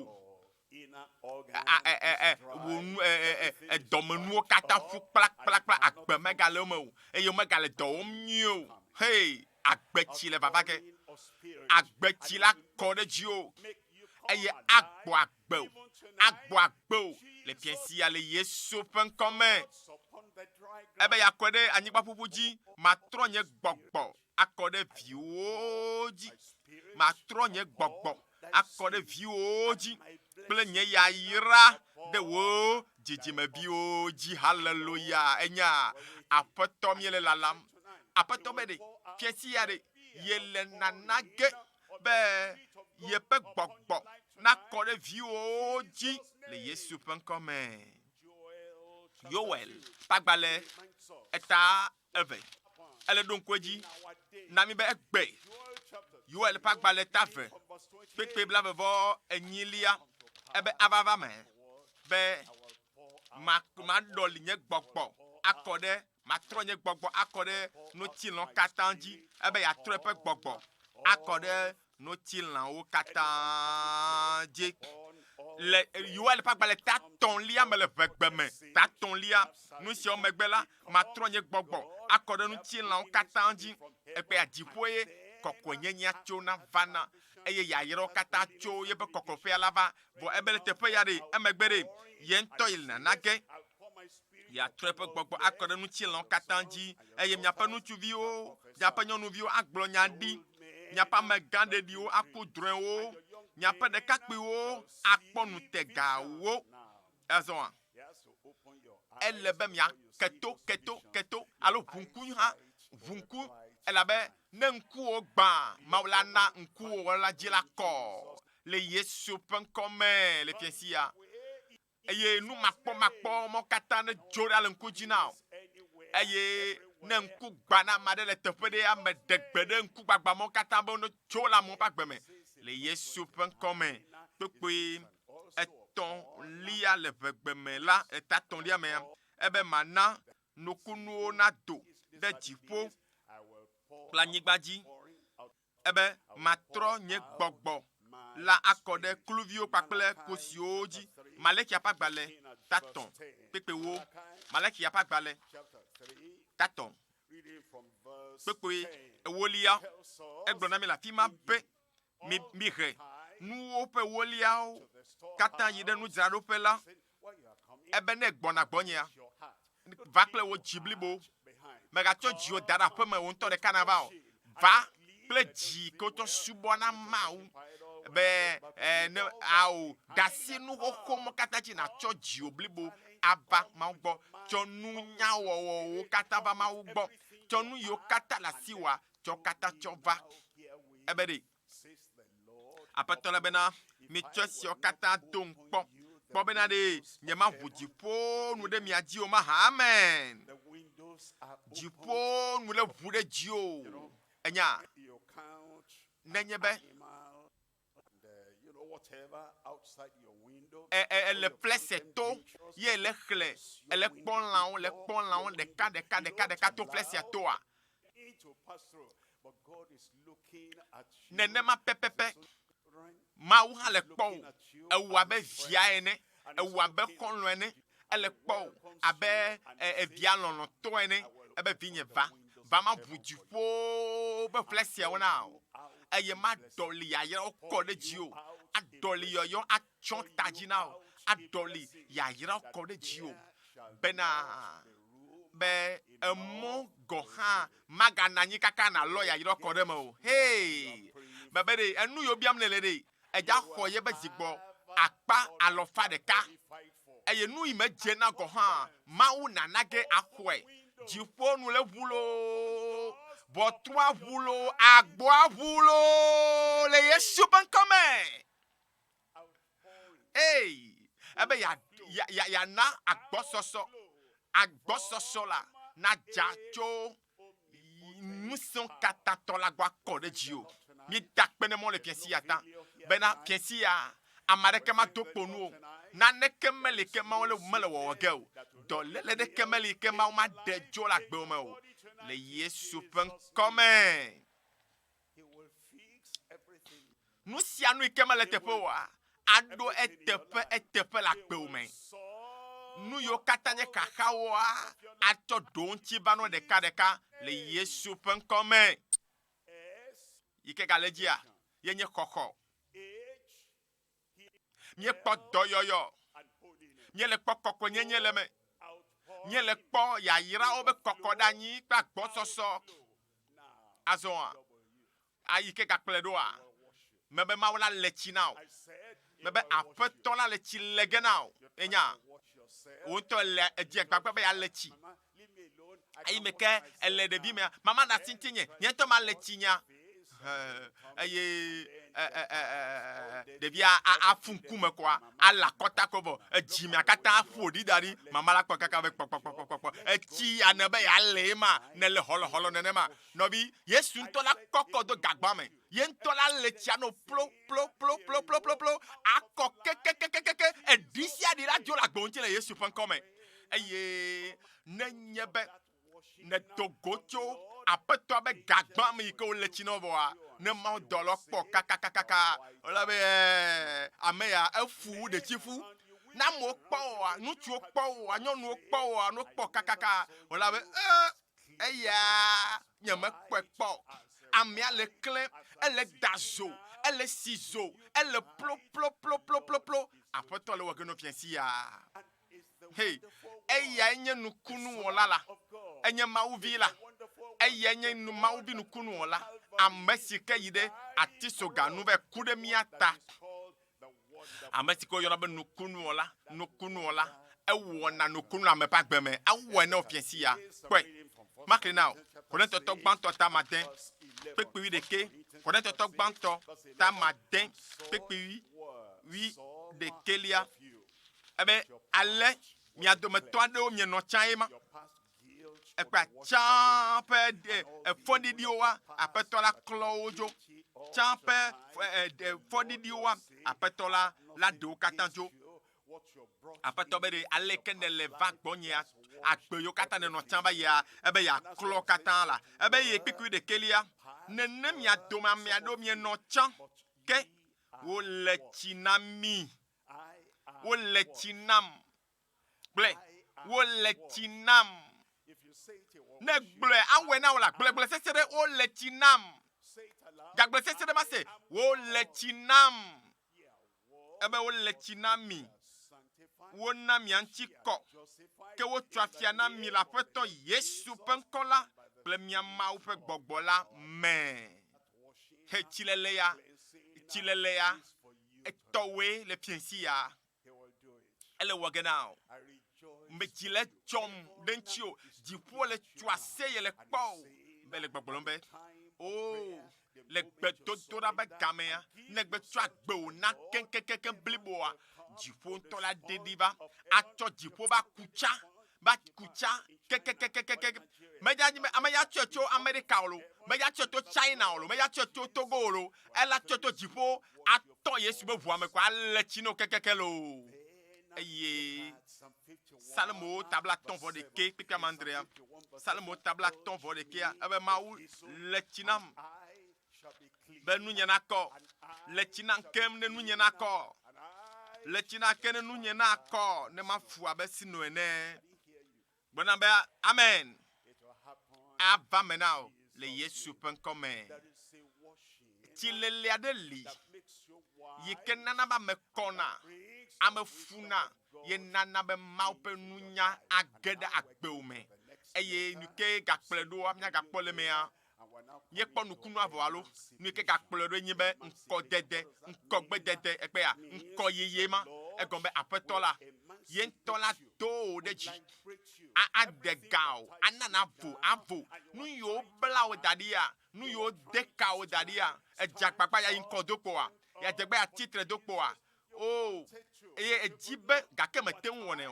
dɔmenuwo katã ƒu kplakplakpla agbe megale me wo eye megale dɔ wɔm nyuie o hei agbetsi le vava ke agbetsi la kɔ ɖe dzi o eye agbɔ agbe o le fiasi ya le Yesu ƒe ŋkɔ me ebe yakɔ ɖe anyigba ƒuƒu dzi matrɔ nye gbɔgbɔ akɔ ɖe viwo dzi matrɔ nye gbɔgbɔ akɔ ɖe viwo dzi kple nye yayra ɖe wo dzidzimeviwo dzi haleluya enya aƒetɔ mi le lalam aƒetɔ be ɖe fiasi ya ɖe ye le nana ge be yeƒe gbɔgbɔ nakɔ ɖe viwo dzi le Yesu ƒe ŋkɔ me Yoel pagbalẽ eta eve ele ɖo ŋkue dzi na mi be egbe Yoel pagbalẽ eta eve kpekpe blavevɔ enyilia ebe avava me be maɖɔli nye gbɔgbɔ akɔ ɖe matrɔ nye gbɔgbɔ akɔ ɖe notilɔ katã dzi ebe yatrɔ eƒe gbɔgbɔ akɔ ɖe notilãwo katã dzi le Yoel ƒe agbalẽ tatɔ̃lia me le ʋegbe me tatɔ̃lia nu siawo megbe la matrɔ nye gbɔgbɔ akɔ ɖe notilãwo katã dzi ekpea dziƒoe kɔkɔenyenyea tso na vana eye yayrawo katã tso yeƒe kɔkɔƒea la va vɔ ebe le teƒe ya ɖe emegbe ɖe ye ŋutɔ yi le nana ge yatrɔ eƒe gbɔgbɔ akɔ ɖe notilãwo katã dzi eye miaƒe ŋutsuviwo miaƒe nyɔnuviwo agblɔ nya ɖi miaƒe amegã ɖeɖiwo aku drɔ̃ewo miaƒe ɖekakpuiwo akpɔ nutegawo ezɔa ele be mia keto alo ʋunku hã ʋunku elabe ne nkuwo gba maulana nkuwo la djila ko le Yesu penkome le fiensia eye nu makpo mo kata ne jora le nkujina eye ne nku gba na ma de le teƒe de ame degbe de nku gbagba mo kata bo no jola mo pagbe me le Yesu penkome kpekpe eton lia le vegbe me la etaton lia me ebe mana nukunu na do de dziƒo la nyigbadzi ebe matro nye gbɔgbɔ la akɔ ɖe kluviwo kpakple kosiwo dzi Malaki ƒe agbalẽ tatɔn kpekpewo Malaki ƒe agbalẽ tatɔn kpekpe ewolia egblɔ na mi le afi ma be mi he nuwo ƒe ewoliawo katã yi ɖe nudzraɖoƒe la ebe ne gbɔna gbɔnyea va kple wo dzi blibo megatsɔ dziwo da ɖe aƒe me wo ŋutɔ ɖeka na va o va kple dzi ke wotɔ subɔ na Mawu be ne awo dasi nu xoxo mo katã dzi natsɔ dziwo blibo ava Mawu gbɔ tsɔ nunyawɔwɔwo katã va Mawu gbɔ tsɔ nu yiwo katã le asi wa tsɔ katã tsɔ va ebe ɖe Aƒetɔ le bena mitsɔ siwo katã do ŋkpɔ kpɔ bena ɖe nye ma ʋu dziƒo nu ɖe mia dzi o ma ha amen dziƒo nu le ʋu ɖe dzi o enya nenye be ele flese to ye ele xlẽ ele kpɔ lãwo ɖeka to flesea toa nenema pɛpɛpɛ Mawu hã le kpɔ o ewu abe via ene ewu abe xɔlɔ̃ ene ele kpɔ o abe evia lɔlɔ̃tɔ ene ebe vinye va ma ʋu dziƒo be flesiawo na o eye ma dɔli yayrawo kɔ ɖe dzi o adɔli yɔyɔ atsɔ ta dzi na o adɔli yayrawo kɔ ɖe dzi o bena be emɔ gɔ hã magana anyi kaka na lɔ yayrawo kɔ ɖe me o hey bebe ɖe enu yiwo biam ne le ɖe edza xɔ ye be zigbɔ akpa alɔfa ɖeka eye nu yi me dze na gɔ hã Mawu nana ge axɔe dziƒo nu le ʋu lo bɔtua ʋu lo agboa ʋu lo le Yesu ƒe ŋkɔme ebe ya na agbɔsɔsɔ la na dza tso ŋusẽ katã tɔ la gbɔ akɔ ɖe dzi o mi da kpe ne mɔ le fiɛsia ta bena fiɛsia ame aɖeke ma do kpo nu o naneke meli ke Mawu mele wɔwɔ ge o dɔléle ɖeke meli ke Mawu ma de dzo le agbewo me o le Yesu ƒe ŋkɔme nu sia nu yi ke mele teƒe oa aɖo eteƒe le agbewo me nu yiwo katã nye xaxawoa atsɔ ɖo ŋuti va no ɖeka le Yesu ƒe ŋkɔme yi ke gale dzia ye nye xɔxɔ míekpɔ dɔyɔyɔ míele kpɔ kɔkɔenyenye le me míele kpɔ yayrawo be kɔkɔ ɖe anyi kple agbɔsɔsɔ azɔa ayi ke gakplɔe ɖoa mebe Mawu la le tsi na o mebe Aƒetɔ la le tsi le ge na o enya wo ŋutɔ le edze gbagbe be ya le tsi eyi me ke ele ɖevi mea mama na asi ŋuti nye ŋutɔ ma le tsi nya eye ɖevia afu ŋkume koa ala akɔta ko vɔ edzimea katã aƒo ɖi da ɖi mama la kpɔ kaka be kpɔkpɔkpɔkpɔ etsi ane be ya le ma ne le hɔlɔhɔlɔ nenema nɔvi Yesu ŋutɔ la kɔkɔ do gagba me ye ŋutɔ la le tsia no plo akɔ kekekekeke eɖi sia ɖi la dzo le agbo ŋuti le Yesu ƒe ŋkɔme eye nenye be ne dogo tso Aƒetɔ be gagba me yi ke wole tsi na vɔa ne Mawu dɔlɔ kpɔ kakakaka wole be ame ya efu ɖetsi fu na amewo kpɔ oa ŋutsuwo kpɔ oa nyɔnuwo kpɔ oa no kpɔ kakaka wole be eya nye mekpɔe kpɔ amea le klẽ ele da zo ele si zo ele plo Aƒetɔ le wɔ ge no fiɛsia hey eya nye nukunu wɔla la enye Mawu vi la eya nye Mawu vi nukunu wɔla ame si ke yi ɖe ati soganu be ku ɖe mía ta ame si ke yɔna be nukunu wɔla ewɔna nukunu ame ƒe agbe me awɔe ne fiɛsia kpɔe Mark now Corinthians gbãtɔ tamadɛ kpekpe 11 Corinthians gbãtɔ tamadɛ kpekpe 11 ebe ale mia dometɔ aɖewo mienɔ tsã ye ma ekpa tsã ƒe fɔɖiɖiwoa aƒetɔ la klɔ wo dzo tsã ƒe fɔɖiɖiwoa aƒetɔ la ɖe wo katã dzo aƒetɔ be ɖe aleke ne le va gbɔnyea agbe yiwo katã ne nɔ tsã va yia ebe yeaklɔ katã la ebe ye kpekpe 11 nene mia dome amea ɖewo mienɔ tsã ke wole tsi na mi wole tsi nam gblẽ wole tsi nam ne gblẽ awɔe na wo la gblẽgblẽ sese ɖe wole tsi nam gagblẽ sese ɖe ma se wole tsi nam ebe wole tsi na mi wona mia ŋuti kɔ ke wotsɔ afia na mi le aƒetɔ Yesu ƒe ŋkɔ la kple mia Mawu ƒe gbɔgbɔ la me he tsilele ya etɔwoe le fiẽsi ya ele wɔ ge na o me dzi le dzɔm ɖe ŋuti o dziƒo le tso aseye le kpɔ o be le gbɔgblɔm be o le gbedodoɖa be gamea ne gbe tsɔ agbe o na keŋkeŋkeŋ bliboa dziƒo ŋutɔ la ɖeɖi va atsɔ dziƒo va kutsa kekekekeke meya tsɔe tso Amerika o lo meya tsɔe to China o lo meya tsɔe to Togo o lo ela tsɔe to dziƒo atɔ Yesu be ʋua me ko ale tsi no kekeke lo eye Salmo tabla 1:1 kpekpe amandrea Salmo tabla 1:1 ebe Mawu le tsi nam be nunye nakɔ le tsi nam kem ne nunye nakɔ le tsi na ke ne nunye nakɔ ne ma fu abe sino ene gbɔna be amen ava me na o le Yesu ƒe ŋkɔ me tsilele aɖe li yi ke nana be ame kɔna ame funa ye nana be Mawu ƒe nunya age ɖe agbewo me eye nu ke gakplɔe ɖo mía gakpɔ le mea nye kpɔ nukunu avɔ alo nu ke gakplɔe ɖo nye be ŋkɔdede ŋkɔgbedede ekpea ŋkɔyeye ma egɔme be aƒetɔ la ye ŋutɔ la do wo ɖe dzi ade ga o anana avo nu yiwo bla wo da ɖia nu yiwo de ka wo da ɖia edzagbagba ya yi ŋkɔ do kpɔa yadzegbe ya titre do kpɔa o eye edzi be gake mete ŋu wɔnɛ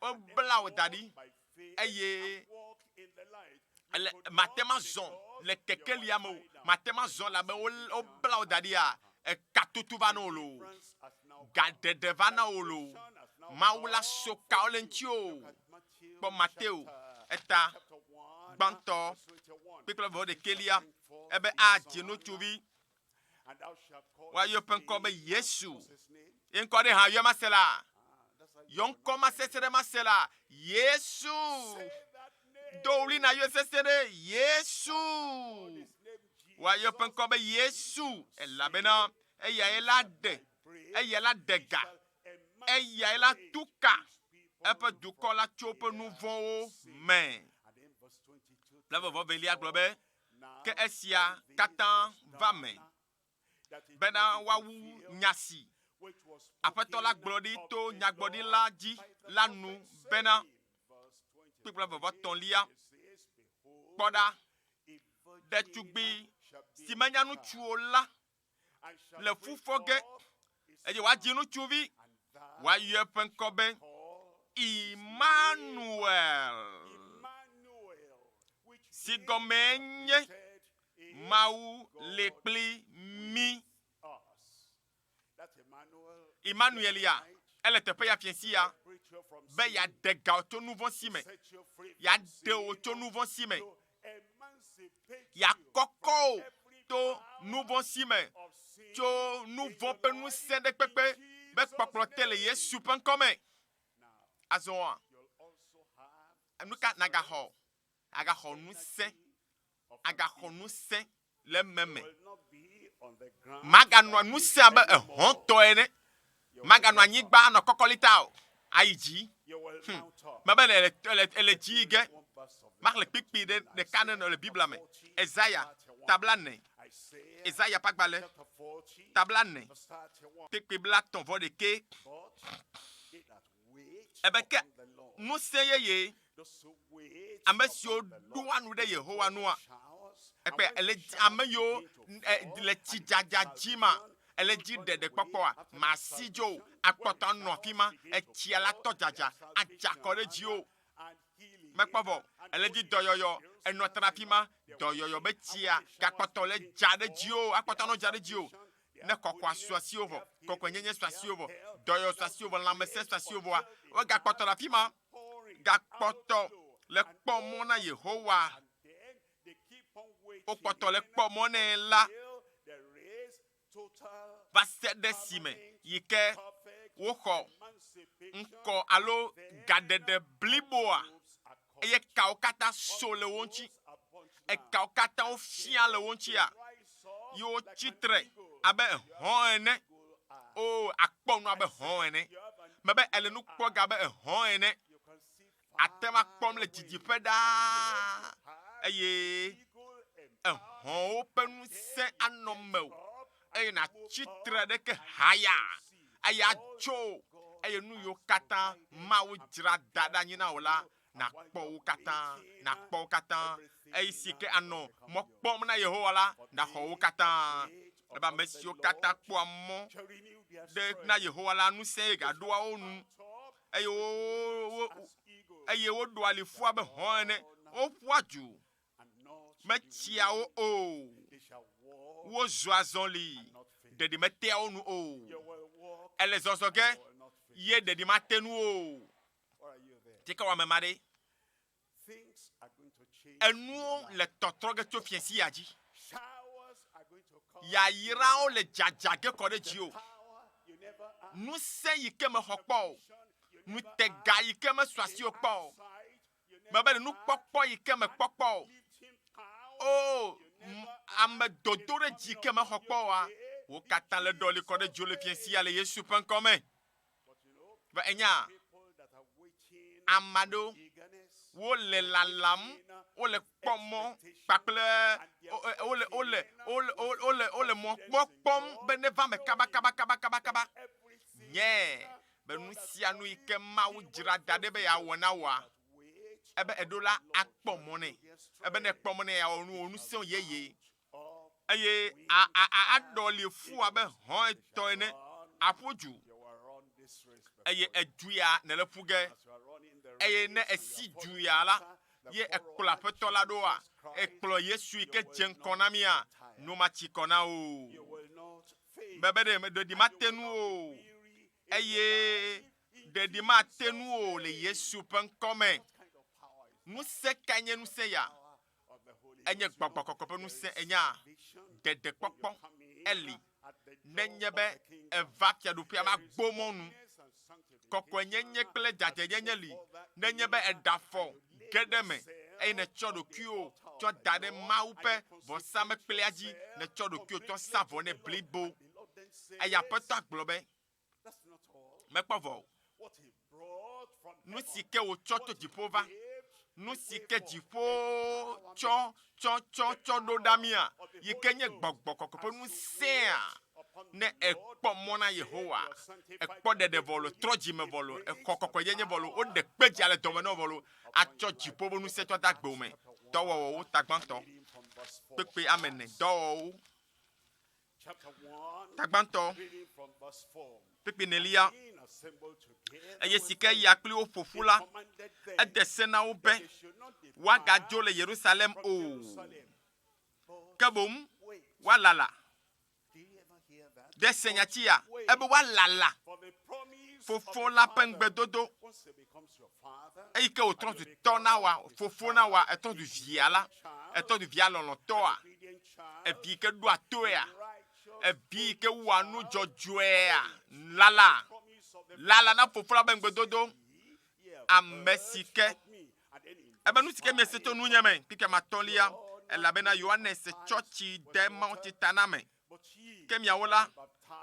o bla wo da ɖi eye mate ma zɔn le kekelia me o mate ma zɔn la be wo bla wo da ɖia ekatutu va na wo lo gaɖeɖe va na wo lo Mawu la so kawo le ŋuti o kpɔ Mateo eta gbãtɔ kpekple 21 ebe adze notsuvi woayɔ ƒe ŋkɔ be Yesu ye ŋkɔ ɖe hã yɔ ma se la yɔ ŋkɔ ma sese ɖe ma se la Yesu do wli na yɔ sese ɖe Yesu woayɔ ƒe ŋkɔ be Yesu elabena eyae la de ga eyae la tuka eƒe dukɔ la tso ƒe nu vɔ̃wo me le vɔvɔvelia gblɔ be ke esia katã va me bena woawu nya si aƒetɔ la gblɔ ɖi to nyagblɔɖila dzi la nu bena kpekple vɔvɔtɔlia kpɔ ɖa ɖetugbi si menya nutsuwo la le fu fɔ ge eye woadzi nutsuvi woayɔ eƒe ŋkɔ be Emmanuel si gɔmee nye Mawu le kpli mi Emmanuel ya ele teƒe ya fiesi ya be yaɖe ga tso nu vɔ̃ si me yaɖe wo tso nu vɔ̃ si me yakɔkɔ wo to nu vɔ̃ si me tso nu vɔ̃ ƒe ŋusẽ ɖe kpekpe be kpɔkplɔ te le Yesu ƒe ŋkɔ me azɔa enu ka agaxɔ ŋusẽ le meme maganɔ ŋusẽ abe ehɔ̃tɔ ene maganɔ anyigba anɔ kɔkɔlita o ayi dzi mebe ele dzi ge maxle kpikpi ɖeka ne nɔ le Biblia me Ezaya tabla 4 Ezaya ƒe agbalẽ tabla 4 kpikpi bla 31 ebe ke ŋusẽ yeye ame siwo ɖoa nu ɖe Yehowa nua. Ekpe ele ame yiwo le tsi dzadza dzi ma. Ele dzi ɖeɖe kpɔkpɔa masi dzo akpɔtɔ nɔ afi ma etsia la tɔ dzadza adzakɔ ɖe dziwo mekpɔ vɔ ele dzi dɔyɔyɔ enɔ tena afi ma dɔyɔyɔ be tsia gakpɔtɔ le dza ɖe dziwo akpɔtɔ nɔ dza ɖe dziwo ne kɔkɔa sɔ asiwo vɔ kɔkɔe nyenye sɔ asiwo vɔ dɔyɔ sɔ asiwo vɔ lãmesẽ sɔ asiwo vɔa wo gakpɔtɔ le afi ma gakpɔtɔ le kpɔ mɔ na Yehowa wo kpɔtɔ le kpɔ mɔ nɛ la va se ɖe si me yi ke woxɔ ŋkɔ alo gaɖeɖe bliboa eye kawo katã so le wo ŋuti ekawo katã wofia le wo ŋutia yi wo tsitre abe hɔ̃ ene o akpɔ nu abe hɔ̃ ene mebe ele nu kpɔ ga abe hɔ̃ ene atema kpɔm le dzidziƒe ɖaa eye hɔ̃wo ƒe ŋusẽ anɔ mewò eye na tsitre ɖe ke haya eye atso eye nu yiwo katã Mawu dzra da ɖe anyi na wò la nakpɔ wo katã eye si ke anɔ mɔ kpɔm na Yehowa la naxɔ wo katã ebe ame siwo katã kpɔa mɔ ɖe na Yehowa la ŋusẽ gaɖoa wo nu eye woɖo ali ƒu abe hɔ̃ ene woƒua du metsia wo o wozɔa azɔli ɖeɖi metea wo nu o ele zɔzɔ ge ye ɖeɖi mate nu o tika wɔ mema ɖe enuwo le tɔtrɔ ge tso fiesi ya dzi yayrawo le dzadza ge kɔ ɖe dziwo ŋusẽ yi ke mexɔ kpɔ o nutega yi ke mesɔ asiwo kpɔ o mebe le nukpɔkpɔ yi ke mekpɔkpɔ o ame dodo ɖe dzi ke mexɔ kpɔ oa wo katã le ɖɔli kɔ ɖe dzo le fiesi ya le Yesu ƒe ŋkɔ me be enya ame aɖewo wole lalam wole kpɔ mɔ kpakple wole mɔ kpɔkpɔm be neva me kaba nye be nu sia nu yi ke Mawu dzra da ɖe be yeawɔ na woa ebe eɖo la akpɔ mɔ nɛ ebe ne kpɔ mɔ nɛ yeawɔ nu ŋusẽ yeye eye aɖɔli fu abe hɔ̃ etɔ ene aƒu du eye edu ya ne le ƒu ge eye ne esi du ya la ye ekplɔ aƒetɔ la ɖoa ekplɔ Yesu yi ke dze ŋkɔ na mia nu matsi kɔ na o bebe ɖeɖi mate nu o eye ɖeɖi mate nu o le Yesu ƒe ŋkɔ me ŋusẽ ka nye ŋusẽ ya enye gbɔgbɔ kɔkɔ ƒe ŋusẽ enya ɖeɖe kpɔkpɔ eli nenye be eva fiaɖuƒea ma gbo mɔnu kɔkɔe nyenye kple dzadze nyenye li nenye be eɖa afɔ ge ɖe me eye netsɔ ɖokuiwo tsɔ da ɖe Mawu ƒe vɔsamekplea dzi netsɔ ɖokuiwo tsɔ sa vɔ ne blibo eye aƒetɔ agblɔ be mekpɔ vɔ nu si ke wòtsɔ to dziƒo va nu si ke dziƒo tsɔ ɖo ɖa mia yi ke nye gbɔgbɔ kɔkɔ ƒe ŋusẽa ne ekpɔ mɔ na Yehowa ekpɔ ɖeɖe vɔlo trɔ dzime vɔlo exɔ kɔkɔe yenye vɔlo woɖe kpedzi ale dɔme nɔ vɔlo atsɔ dziƒo ƒe ŋusẽ tsɔ da gbewo me dɔwɔwɔwo tagbãtɔ kpekpe amene dɔwɔwɔwo tagbãtɔ kpekpe nelia eye si ke ya kpli wo ƒoƒu la ede se na wo be woagadzo le Yerusalem o ke boŋ woalala de se nyatsia ebe woalala fofo la ƒe ŋugbedodo eyi ke wòtrɔ du tɔ na wa fofo na wa etrɔ du via la etrɔ du via lɔlɔtɔa evi ke ɖoa toea evi ke wɔa nu dzɔdzɔea lala na fofo la ƒe ŋugbedodo ame si ke ebe nu si ke miese to nunye me kpike matɔlia elabena Yohanes tsɔ tsi de mawo tsi ta na me ke miawo la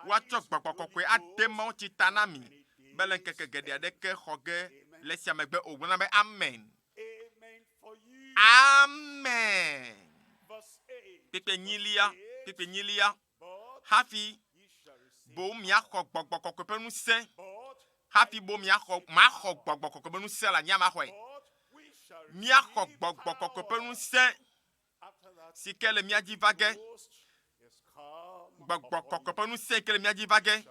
woatsɔ gbɔgbɔ kɔkɔe ade mawo tsi ta na mi be le ŋkeke geɖe aɖeke xɔ ge le esia megbe o gblɔna be amen kpekpe nyilia hafi bo miaxɔ gbɔgbɔ kɔkɔe ƒe ŋusẽ hafi bo maxɔ gbɔgbɔ kɔkɔe ƒe ŋusẽ la nyamaxɔe miaxɔ gbɔgbɔ kɔkɔe ƒe ŋusẽ si ke le mía dzi va ge, gbɔgbɔ kɔkɔe ƒe ŋusẽ si ke le mía dzi va ge,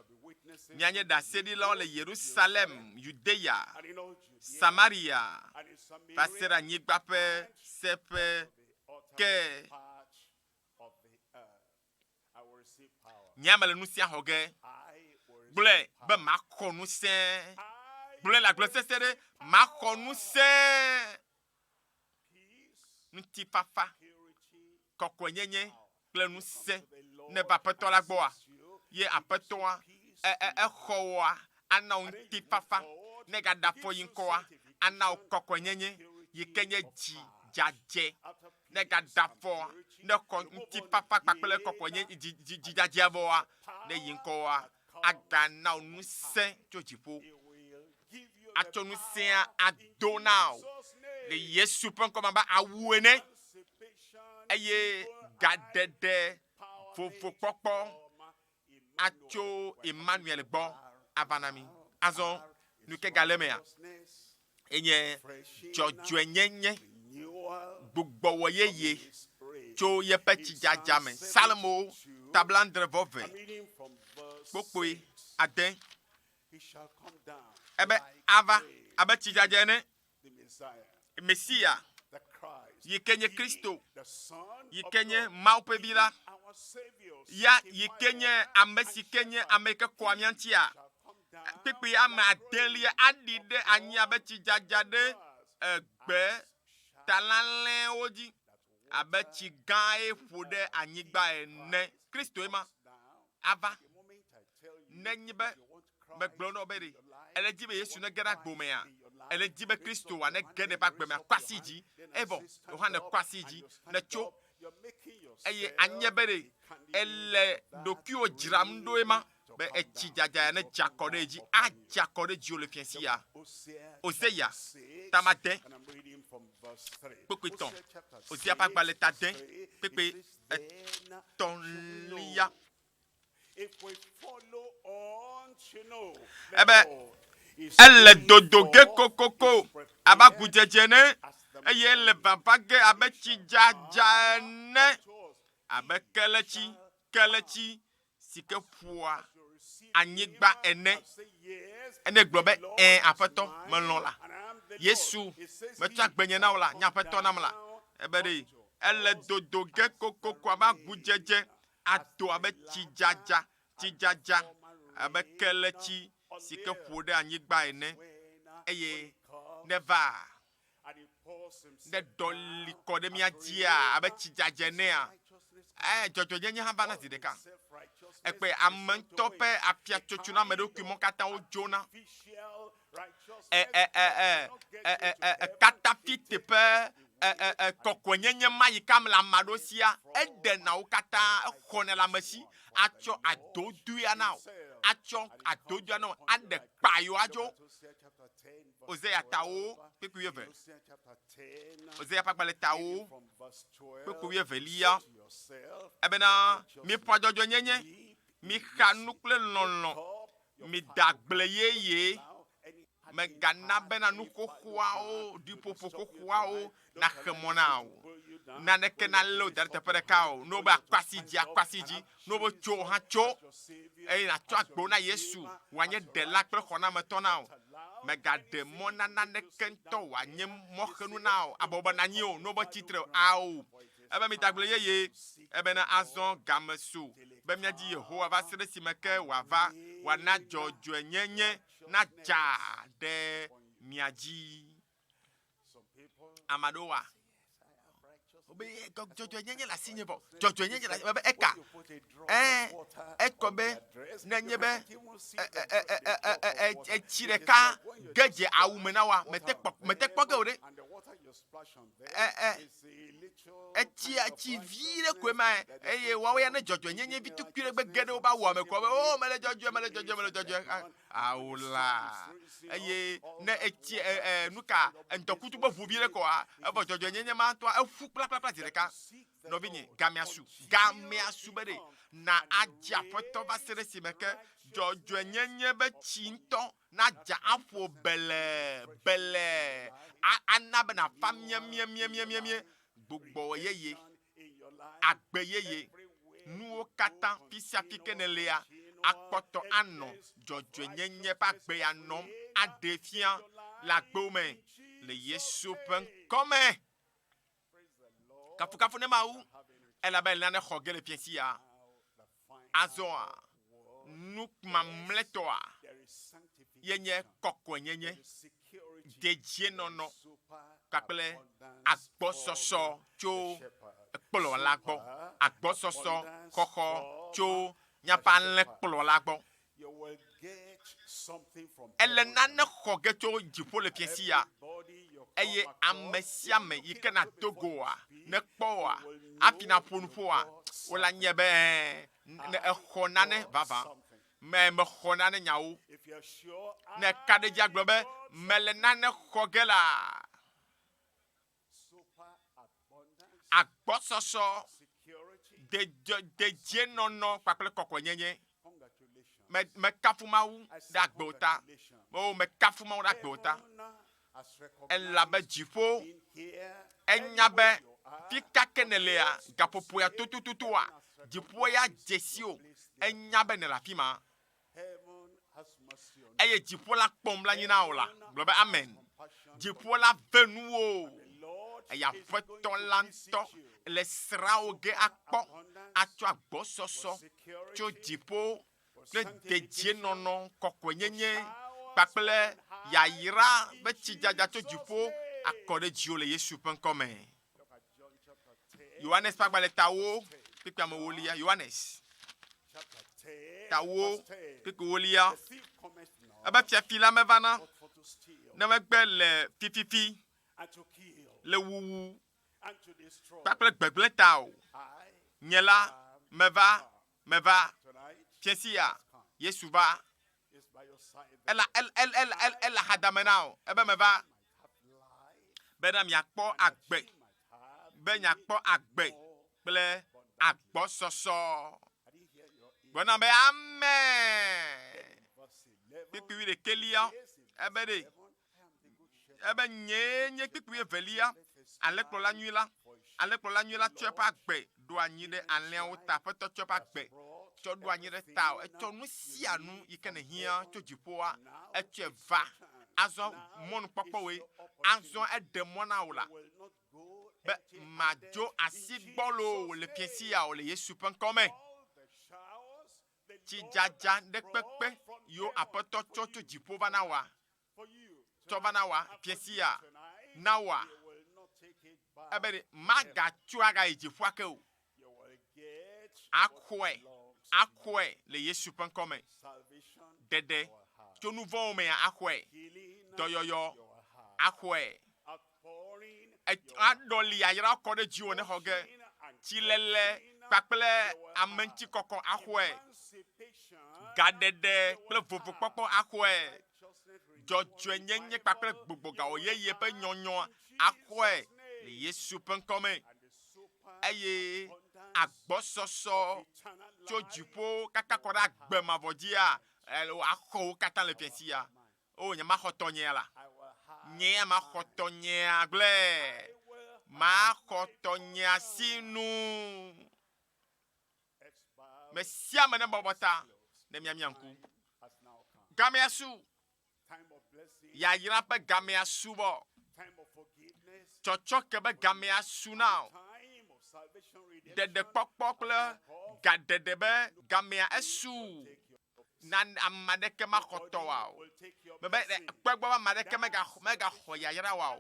mianye ɖaseɖilawo le Yerusalem, Judea, Samaria, va se ɖe anyigba ƒe seƒe ke nyame le nu sia xɔ ge, gblɔe be maxɔ ŋusẽ, gblɔe le agblɔ sese ɖe maxɔ ŋusẽ, ŋutifafa, kɔkɔenyenye kple ŋusẽ ne va aƒetɔ la gbɔa, ye aƒetɔa exɔwoa ana wo ŋutifafa, ne gaɖe afɔ yi ŋkɔa ana wo kɔkɔenyenye yi ke nye dzi dzadze, ne gaɖe afɔ ne xɔ ŋutifafa kpakple kɔkɔenyenye dzidzadzea vɔa ne yi ŋkɔa agana wo ŋusẽ tso dziƒo, atsɔ ŋusẽa ado na wo le Yesu ƒe ŋkɔme abe awu ene, eye gaɖeɖe vovokpɔkpɔ atso Emmanuel gbɔ ava na mi. Azɔ nu ke gale mea enye dzɔdzɔenyenye gbugbɔwɔ yeye tso yeƒe tsidzadza me. Salmo tablandrevɔve kpokpoe ade ebe ava abe tsidzadza ene, Mesia yi ke nye Kristo, yi ke nye Mawu ƒe vi la, ya yi ke nye ame si ke nye ame ke kɔa mía ŋutia, kpekpe ame adelia aɖi ɖe anyi abe tsidzadza ɖe gbe talalẽwo dzi, abe tsi gã ye ƒo ɖe anyigba ene. Kristo ema ava nenye be megblɔ na wo be ɖe ele dzi be Yesu ne ge ɖe agbomea, ele dzi be Kristo wa ne ge ɖe ƒe agbemea kɔ asi dzi, evɔ yohã ne kɔ asi dzi ne tso, eye anye be ɖe ele ɖokuiwo dzram ɖo ema be etsi dzadza ya ne dze akɔ ɖe dzi, adze akɔ ɖe dziwo le fiasi ya. Oseya tamade kpekpe tɔn, Osea ƒe agbalẽ tade kpekpe etɔ̃lia. Ebe ele dodo ge kokoko abe agudzedze ne, eye ele vava ge abe tsi dzadza ene, abe keletsi si ke ƒoa anyigba ene. Ene gblɔ be aƒetɔ melɔ̃ la, Yesu metsɔ agbenye na wo la, nye aƒetɔ nam la, ebe ɖe ele dodo ge kokoko abe agudzedze, ado abe tsidzadza abe keletsi si ke ƒo ɖe anyigba ene, eye ne va ne dɔli kɔ ɖe mía dzia abe tsidzadza enea, dzɔdzɔnyenye hã va na zi ɖeka. Ekpe ame ŋutɔ ƒe afiatsotso na ame ɖokui mɔ katã wodzona. Katafi teƒe kɔkɔenyenye ma yi kam le ame aɖewo sia, eɖena wo katã, exɔnɛ le ame si, atsɔ adodoea na wo, aɖe kpa yewo adzo. Osea tawo kpekpe wuieve, Osea ƒe agbalẽ tawo kpekpe wuievelia, ebena miƒã dzɔdzɔenyenye, mixa nu kple lɔlɔ̃, mida agble yeye, megana bena nu xoxoawo, ɖiƒoƒo xoxoawo naxe mɔ na wo, naneke nalé wo da ɖe teƒe ɖeka o, ne wobe akɔ asi dzi, ne wobe tso hã tso, eye natsɔ agbewo na Yesu wòanye ɖela kple xɔnametɔ na wo. Megaɖe mɔ na naneke ŋutɔ wòanye mɔxenu na wo, abɔbɔ na anyi o, ne wobe tsitre awo. Ebe mi da agble yeye, ebe na azɔ game so, be míadzi Yehowa va se ɖe esime ke wòava, wòana dzɔdzɔenyenye na dza ɖe mia dzi. Ame aɖewoa, dzɔdzɔenyenye le asi nye vɔ, dzɔdzɔenyenye le asi be eka, ekɔ be nenye be etsi ɖeka ge dze awu me na woa, mete kpɔ ge o ɖe. Etsi vi ɖe koe ma, eye woawo ya ne dzɔdzɔenyenye vi tukui ɖe gbe ge ɖe wobe awua me kɔ be o mele dzɔdzɔe. Awo la, eye ne etsi nuka ŋdɔkutu be ʋu vi ɖe kɔa, evɔ dzɔdzɔenyenye ma ŋutɔ eƒu kplakpla zi ɖeka. Nɔvinye, gameasu be ɖe na adze aƒetɔ va se ɖe esime ke dzɔdzɔenyenye be tsi ŋutɔ na dza aƒo bele anabe na fa mie gbogbo yeye agbe yeye nuwo katan fisia fike ne lea akpoto ano jojo nyenye pa gbe ya nom adefian la gbome le Yesu pen comme kafu ne maou ela ba elane khoge le piensia azoa nuk mamletoa yenye kokko nyenye deje nono kakple agbososo cho kpolo lagbo agbososo koko cho nyapanle kpolo lagbo ele nane khoge cho jipo le piensia eye amesiame yikena togoa ne kpoa apina ponpoa wala nyebe ne khonane baba me khonane nyawo ne kade jaglobe mele nane khogela agbososo de jenono pakle kokonyenye me kafumawu da gbota o me kafumawu da gbota ela be jifo enyabe fika kenelea gapopo ya tututuwa jipo ya jesio enyabe ne la fima eye jipo la kpomla nyina ola globe amen jipo la venuo eya feto lanto le sraoge akpo ato agbososo cho jipo le deje nono kokwenyenye pakple yayira be tijaja to jipo akode jio le Yesu pen comme Yohanes pakbale tawo pikpa mo wolia Yohanes tawo pikpa wolia aba fia fila me vana na me gbe le fififi le wuwu pakple gbegble tawo nyela meva fiensia Yesu va ela hadamenao ebe meva bena miakpo agbe be nyakpo agbe ple agbososo bona be amen pipi de kelia ebe nyenye pipi velia aleklo la nuit la tu pas agbe do anyi de alen o ta peto tu pas agbe tu do anyi de ta e tu nu sia nu ikene hia tu jipoa e tu va azo mon popo we azo e demona ola be majo asigbolo le piensia o le Yesu pen comme ti jaja de pepe yo apoto chocho jipo vanawa to vanawa piensia nawa ebere maga chuaga ejipo ake o akwe le Yesu pen comme dede to nouveau me akwe doyoyo akwe adoli ayira kode jiwo ne hoge chilele pakple amenti kokon akwe gadede ple vovo popo akwe jojo nyenye pakple gbogbo ga oyeye pe nyonyo akwe le Yesu pen comme eye agbososo chojipo kaka koda gbema vodia akho kata le pensia o nya ma khotonye la nye ma khotonye agle ma khotonye sinu mesia mene bobota ne miamianku gameasu ya yira pe gameasu bo chocho ke be gameasu now de pokpokle gadede be gamea esu nan amadeke ma khotowa bebe kwegbo amadeke mega khoya yira wa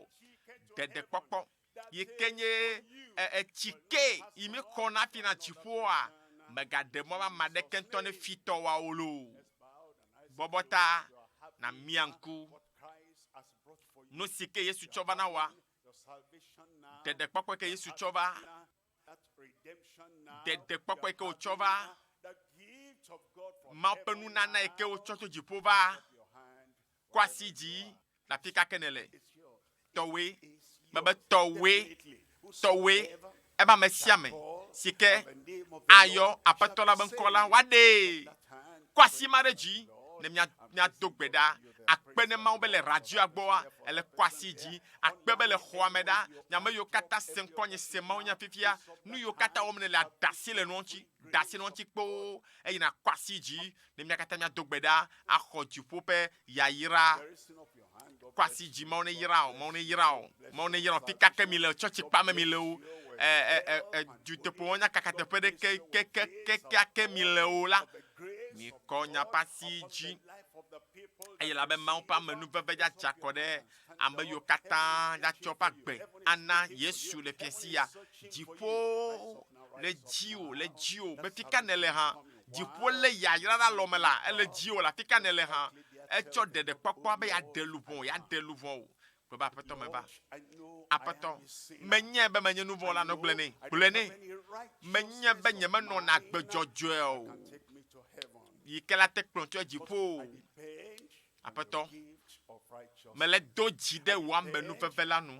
de pokpo yikenye chike imi kona fina chifoa mega de mo amadeke ntone fitowa olo bobota na mianku no sike Yesu chova na wa de pokpo ke Yesu chova de pokpo ke o chova ma penu nana eke o chocho jipova kwasi ji na fika kenele towe baba towe eba mesiame sike ayo apatola bankola wade kwasi mareji ne mia dogbeda akpe ne mawo be le radio agboa ele kwasi dzi akpe be le xɔame da nyame yo kata se ŋkɔ nye se mawo nya fifia nu yo kata wo ne le adasi le nuɔntsi dasi nuɔntsi kpo eyina kwasi dzi ne mia kata mia dogbeda axɔ dziƒo ƒe yayira kwasi dzi mawo ne yira o fi kake mi le tsɔtsi kpame mi le o duteƒo nya kaka teƒe ɖe keke mi le o la mi kɔ nyapasi dzi eye la be mawo ƒe amenuveve dza dze akɔ ɖe ame yiwo katã dza tsɔ ƒe agbe ana Yesu le fiasi ya dziƒo le dziwo be fi ka ne le hã dziƒo le yayra ɖe alɔme la ele dziwo la fi ka ne le hã etsɔ ɖeɖekpɔkpɔ be yaɖe luvɔ o gbe be aƒetɔ me va aƒetɔ menye be menye nu vɔ la nɔ gblẽ nɛ menye be nyemenɔna agbe dzɔdzɔe o yi ke la te kplɔ tso dziƒo aƒetɔ mele do dzi ɖe wò amenuveve la nu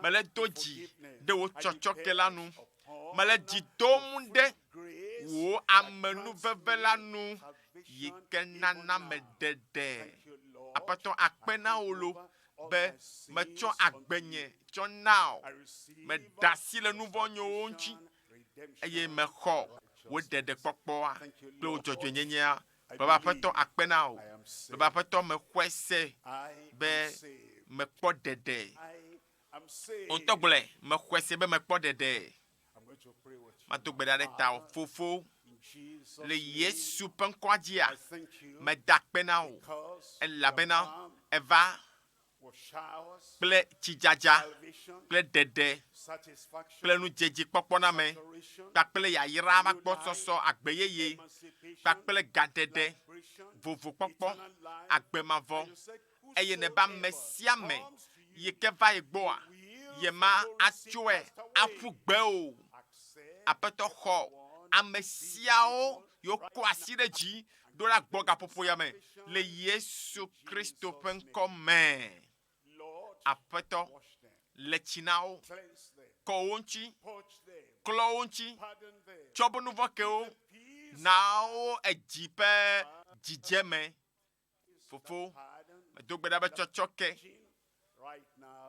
mele do dzi ɖe wò tsɔtsɔke la nu mele dzi dom ɖe wò amenuveve la nu yi ke nana me ɖeɖe aƒetɔ akpe na wò lo be metsɔ agbenye tsɔ na o meɖe asi le nu vɔ nyowo ŋuti eye mexɔ wò ɖeɖekpɔkpɔa kple wò dzɔdzɔenyenyea baba aƒetɔ akpe na o baba aƒetɔ mexɔe se be mekpɔ ɖeɖe ŋutɔ gblɔe mexɔe se be mekpɔ ɖeɖe mado gbe ɖa ɖe ta o fofo le Yesu ƒe ŋkɔa dzia meda akpe na o elabena eva kple tsidzadza kple ɖeɖe kple nudzedze kpɔkpɔ na me kpakple yayra ma gbɔsɔsɔ agbe yeye kpakple gaɖeɖe vovo kpɔkpɔ agbe mavɔ eye ne ba ame sia ame yi ke va yi gbɔa ye ma atsɔe aƒu gbe o aƒetɔ xɔ ame siawo yo kɔ asi ɖe dzi do ɖe agbɔ gaƒoƒo ya me le Yesu Kristo ƒe ŋkɔ me aƒetɔ le tsi na wo kɔ wo ŋuti klɔ wo ŋuti tsɔ be nu vɔ kewo na wo edzi ƒe dzidzeme fofo medo gbe ɖa be tsɔtsɔke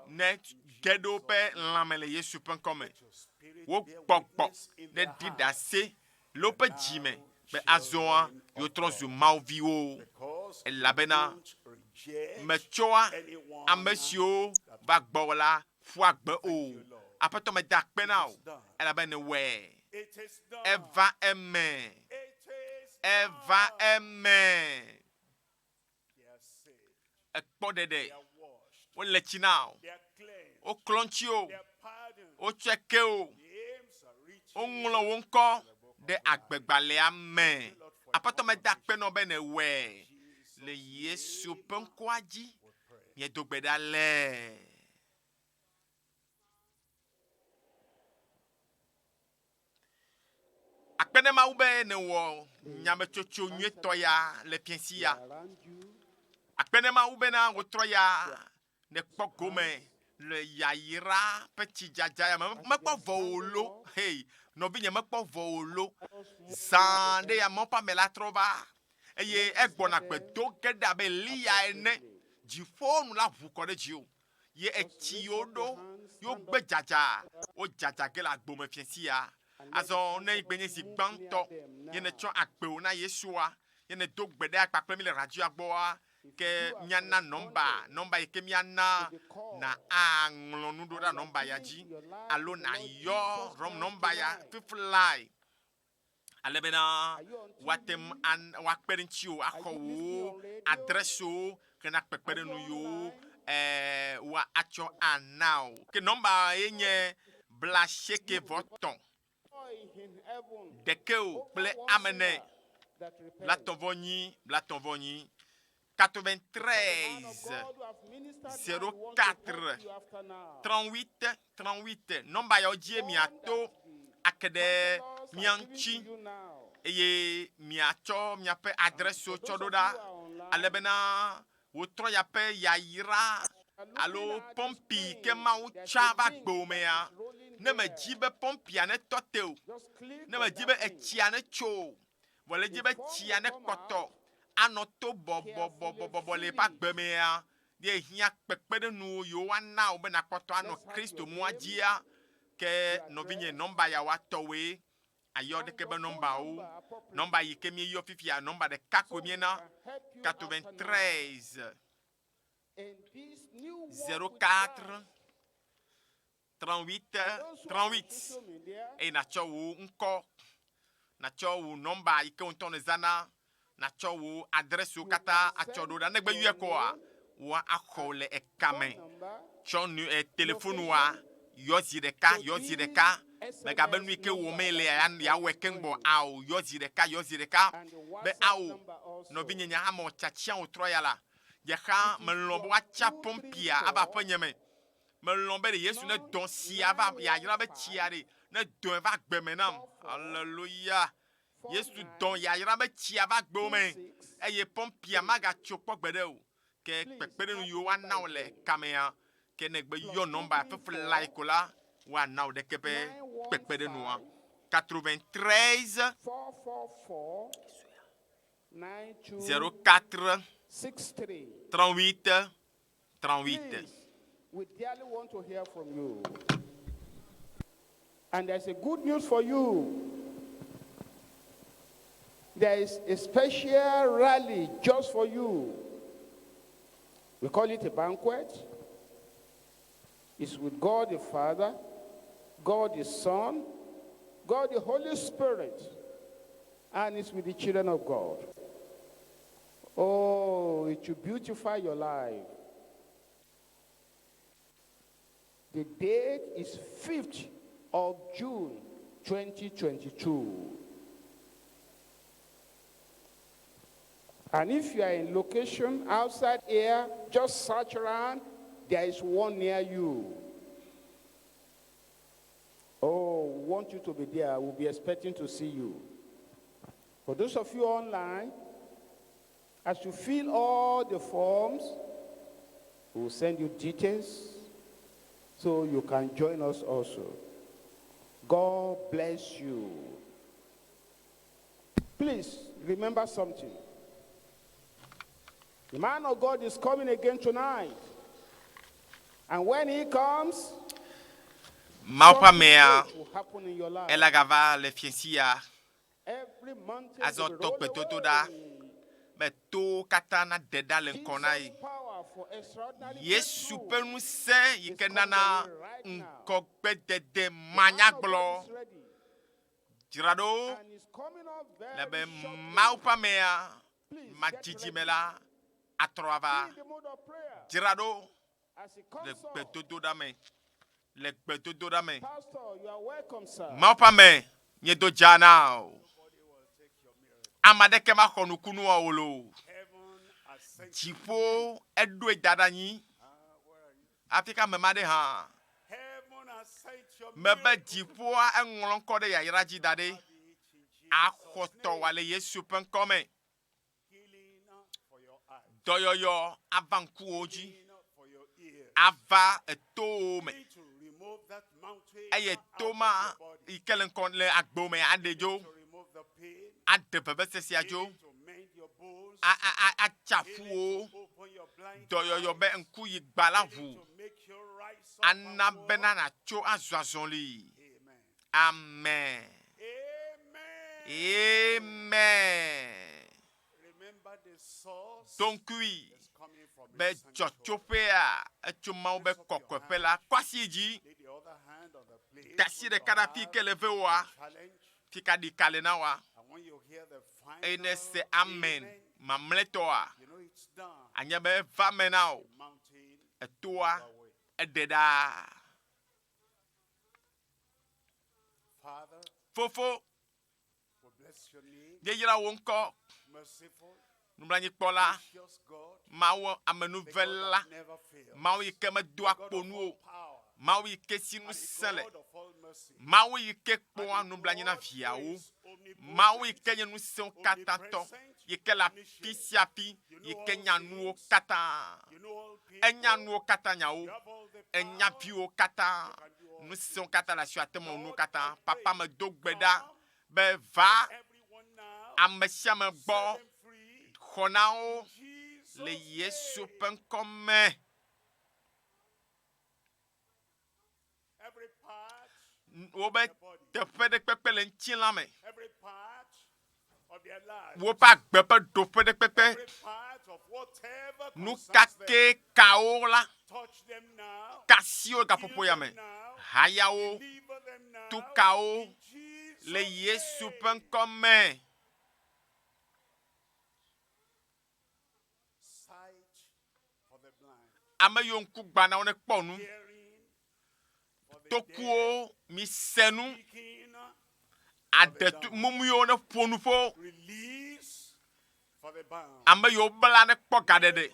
ne ge ɖe woƒe lãme le Yesu ƒe ŋkɔ me wo gbɔgbɔ ne ɖi ɖe ase le woƒe dzime be azɔa yewo trɔ zu Mawu viwo elabena metsɔa ame siwo va gbɔwò la ƒu agbe o aƒetɔ meda akpe na o elabena wɔe eva eme ekpɔ ɖeɖe wole tsi na o woklɔ ŋuti o wotsɔe ke o woŋlɔ wo ŋkɔ ɖe agbegbalẽa me aƒetɔ meda akpe na o be ne wɔe le Yesu ƒe ŋkɔa dzi miedo gbe ɖa le akpe ne Mawu be ne wɔ nyametsotso nyuietɔ ya le fiasi ya akpe ne Mawu bena wotrɔ ya ne kpɔ gome le yayira ƒe tsidzadza ya me mekpɔ vɔ o lo hey nɔvi nye mekpɔ vɔ o lo zã ɖe yamewo ƒe ame la trɔ va eye egbɔna gbedo ge ɖe abe Eliya ene dziƒo nu la ʋu kɔ ɖe dziwo ye etsi yiwo ɖo yewo gbe dzadza wo dzadza ge le agbo me fiasi ya azɔ ne gbe nye zi gbãtɔ ye ne tsɔ agbewo na Yesua ye ne do gbe ɖe kpakple mi le radio gbɔa ke miana nɔmba yi ke miana na aŋlɔ nu ɖo ɖe nɔmba ya dzi alo na yɔ nɔmba ya fiflai ale bena woatem woakpe ɖe ŋuti o axɔ wo adresewo hena kpekpeɖenu yiwo wa atsɔ ana o ke nɔmba ye nye +70 ɖekeo kple amene blatɔvɔnyi 93 04 38 nɔmba yawo dzie miato ake ɖe mia ŋuti eye miatsɔ miaƒe adresewo tsɔ ɖo ɖa ale bena wotrɔ ya ƒe yayira alo pɔmpi ke Mawu tsã va gbewo mea ne medzi be pɔmpia ne tɔ te o ne medzi be etsia ne tso o vɔ le dzi be tsia ne kpɔtɔ anoto bobo le pa gbemea de hia pekpede nu yo wana obena kpoto ano Kristo muajia ke novinye nomba ya watowe ayo de kebe nomba o nomba yikemi yo fifia nomba de kakomiena 93 04 38 et na chowu nko na chowu nomba ike ontone zana na chowu adresse kata achodo da negbe yeko a wa akhole ekame chonu e telephone wa yozi de ka mega benu ike wo mele ya wekengbo au yozi de ka be au no binyenya ha mo chachia otroyala je ha melombo wa chapompia aba panyeme melombe de Yesu ne don si ava ya yira be chiare ne don va gbemenam hallelujah Yesu don ya yira be chia va gbome eye pompia maga chokpo gbede o ke pekpere nu yo wa na ole kamea ke ne gbe yo number fe like la wa na o de kepe pekpere nu 93 04 38 38. We dearly want to hear from you. And there's a good news for you. There is a special rally just for you. We call it a banquet. It's with God the Father, God the Son, God the Holy Spirit, and it's with the children of God. Oh, it will beautify your life. The date is 5th of June, 2022. And if you are in location outside here, just search around. There is one near you. Oh, we want you to be there. We'll be expecting to see you. For those of you online, as you fill all the forms, we'll send you details so you can join us also. God bless you. Please remember something. The man of God is coming again tonight. And when he comes, Maupa mea will happen in your life. elagava le fiensia Every mountain azo will tok roll petoto away. da be to katana deda le konai Jesus' power for extraordinary Yesu breakthrough. penu se yikenana nkokpe dede manyaglo God is ready. jirado And he's coming up le be very shortly. maupa mea Please majijimela atroava be in the mood of prayer. jirado As he le comes up, petoto da me le petoto da me Pastor, you are welcome, sir. maupa me nyedo jana amadeke ma khonukunu wa olo jipo edo edadanyi Afrika memade ha mebe jipo englonko de ya iraji dade akoto wale Yesu penkome doyoyo avanku oji ava etome eye toma ikelenkon le agbome adejo adebebe sesiajo a chafuo doyoyo be nku yigbalavu anabena na cho azwazonli amen amen donc oui be chotopea etuma be kokopela kwasiji tasi de kadafi kelevewa fika di kalenawa ene se amen mamletoa anya be vamenao etoa ededa fofo ye yira wonko numlanyi kpola mawo amenuvela mawo ikeme do akponu mawo ike sinu sele mawo ike kpo numlanyi na viawo mawo ike nyenu se katato ike la pisiapi ike nyanu kata enyanu kata nyawo enyaviwo kata nu se kata la suatemo nu kata papa me do gbeda be va amesiame gbo xɔnawo Jesus' le Yesu name. ƒe ŋkɔ me. Every part Wobe teƒe ɖe kpekpe le ŋutilã me. every part of their life, Woƒe agbe ƒe ɖoƒe ɖe kpekpe. every part of whatever Nu concerns them, kake kawo la. touch them now, Kasiwo heal gaƒoƒo ya me. them now, Hayawo. deliver them now, Tukawo. in Jesus' Le Yesu name. ƒe ŋkɔ me. Sight for the blind, Ame yiwo ŋku gbanawo ne kpɔ nu. hearing for the deaf, Tokuwo mi se nu. speaking, Adetu mumuyiwo ne ƒo nu ƒo. release for the bound. Ame yiwo bla ne kpɔ gaɖeɖe.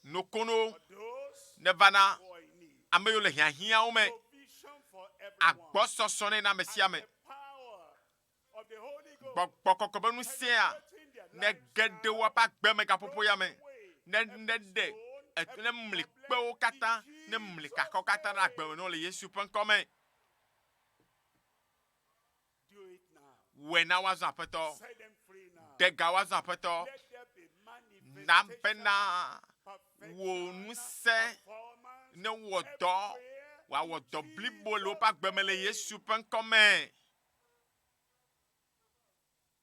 Nokono For those ne vana. who are in need. Ame yiwo le hiahiãwo me. Provision for everyone. Agbɔsɔsɔ ne na ame sia me. The power of the Holy Ghost. Gbɔgbɔ kɔkɔ be ŋusẽa Penetrating their ne lives ge ɖe now. woƒe agbe me gaƒoƒo ya me. Away Ne every ɖe stone, ne mli kpewo katã, ne mli kakɔwo katã ɖe agbe me ne le Yesu ƒe ŋkɔ me. do it now. Wɔe na woazɔ aƒetɔ. Set them free now. De ga woazɔ aƒetɔ. Let there be Na manifestation, bena perfection, wò ŋusẽ performance, ne wɔ dɔ. everywhere. Wòawɔ dɔ blibo le woƒe agbe me le Yesu ƒe ŋkɔ me.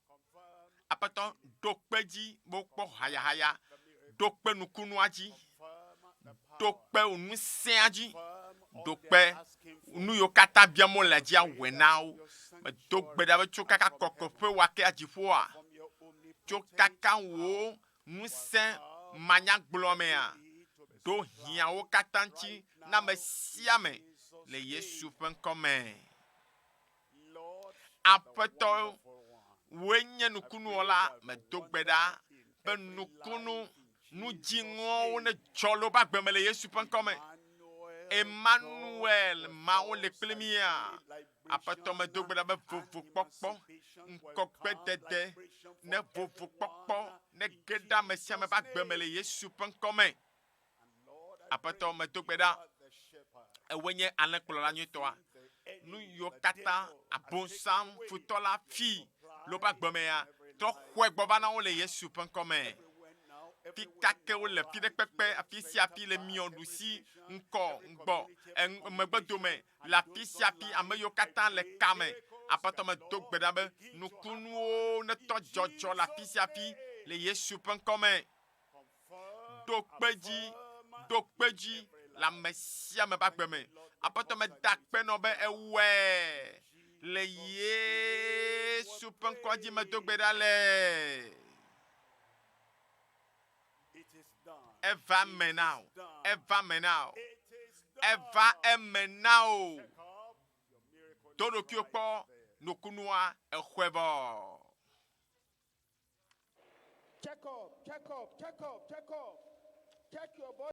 Confirm Aƒetɔ ɖo kpe dzi be wokpɔ hayahaya. the miracle. Ɖo kpe nukunua dzi. Confirm the Ɖo power. kpe ŋusẽa dzi. Confirm all Do they kpe are asking for. nu yiwo katã biam wole dzi awɔe na wo. Medo gbe ɖa be tso kaka kɔkɔƒe wake adziƒoa. From your Tso omnipotent kaka wo ŋusẽ manyagblɔ mea. Do hiãwo katã ŋuti na ame sia me le Yesu ƒe ŋkɔ me. Lord, Aƒetɔ for one. woe nye nukunuwɔla. Medo gbe ɖa be nukunu nu dziŋɔwo ne dzɔ le woƒe agbe me le Yesu ƒe ŋkɔ me. Emmanuel, Mawu le kpli mia. Aƒetɔ medo gbe ɖa be vovokpɔkpɔ, ŋkɔgbedede, ne vovokpɔkpɔ, ne ge ɖe ame sia ame ƒe agbe me le Yesu ƒe ŋkɔ me. Aƒetɔ medo gbe ɖa ewoe nye alẽkplɔla nyuitɔa. Nu yiwo katã abosam futɔ la fi le woƒe agbe mea, trɔ xɔe gbɔ va na wo le Yesu ƒe ŋkɔ me. Fi kake wole fi ɖe kpekpe afi sia afi le miɔɖusi ŋkɔ ŋgbɔ megbedome le afi sia afi ame yiwo katã le kame. Aƒetɔ medo gbe ɖa be nukunuwo ne tɔ dzɔdzɔ le afi sia afi le Yesu ƒe ŋkɔ me. Do kpe dzi le ame sia ame ƒe agbe me. Aƒetɔ meda akpe nɔ be ewɔe le Yesu ƒe ŋkɔ dzi medo gbe ɖa le. It is done. Eva me now. Eva me now. It is done. Eva eme now. Check up your miracle. Do ɖokuiwo kpɔ nukunua exɔe vɔ. Check up, check up, check up, check up. Check your body.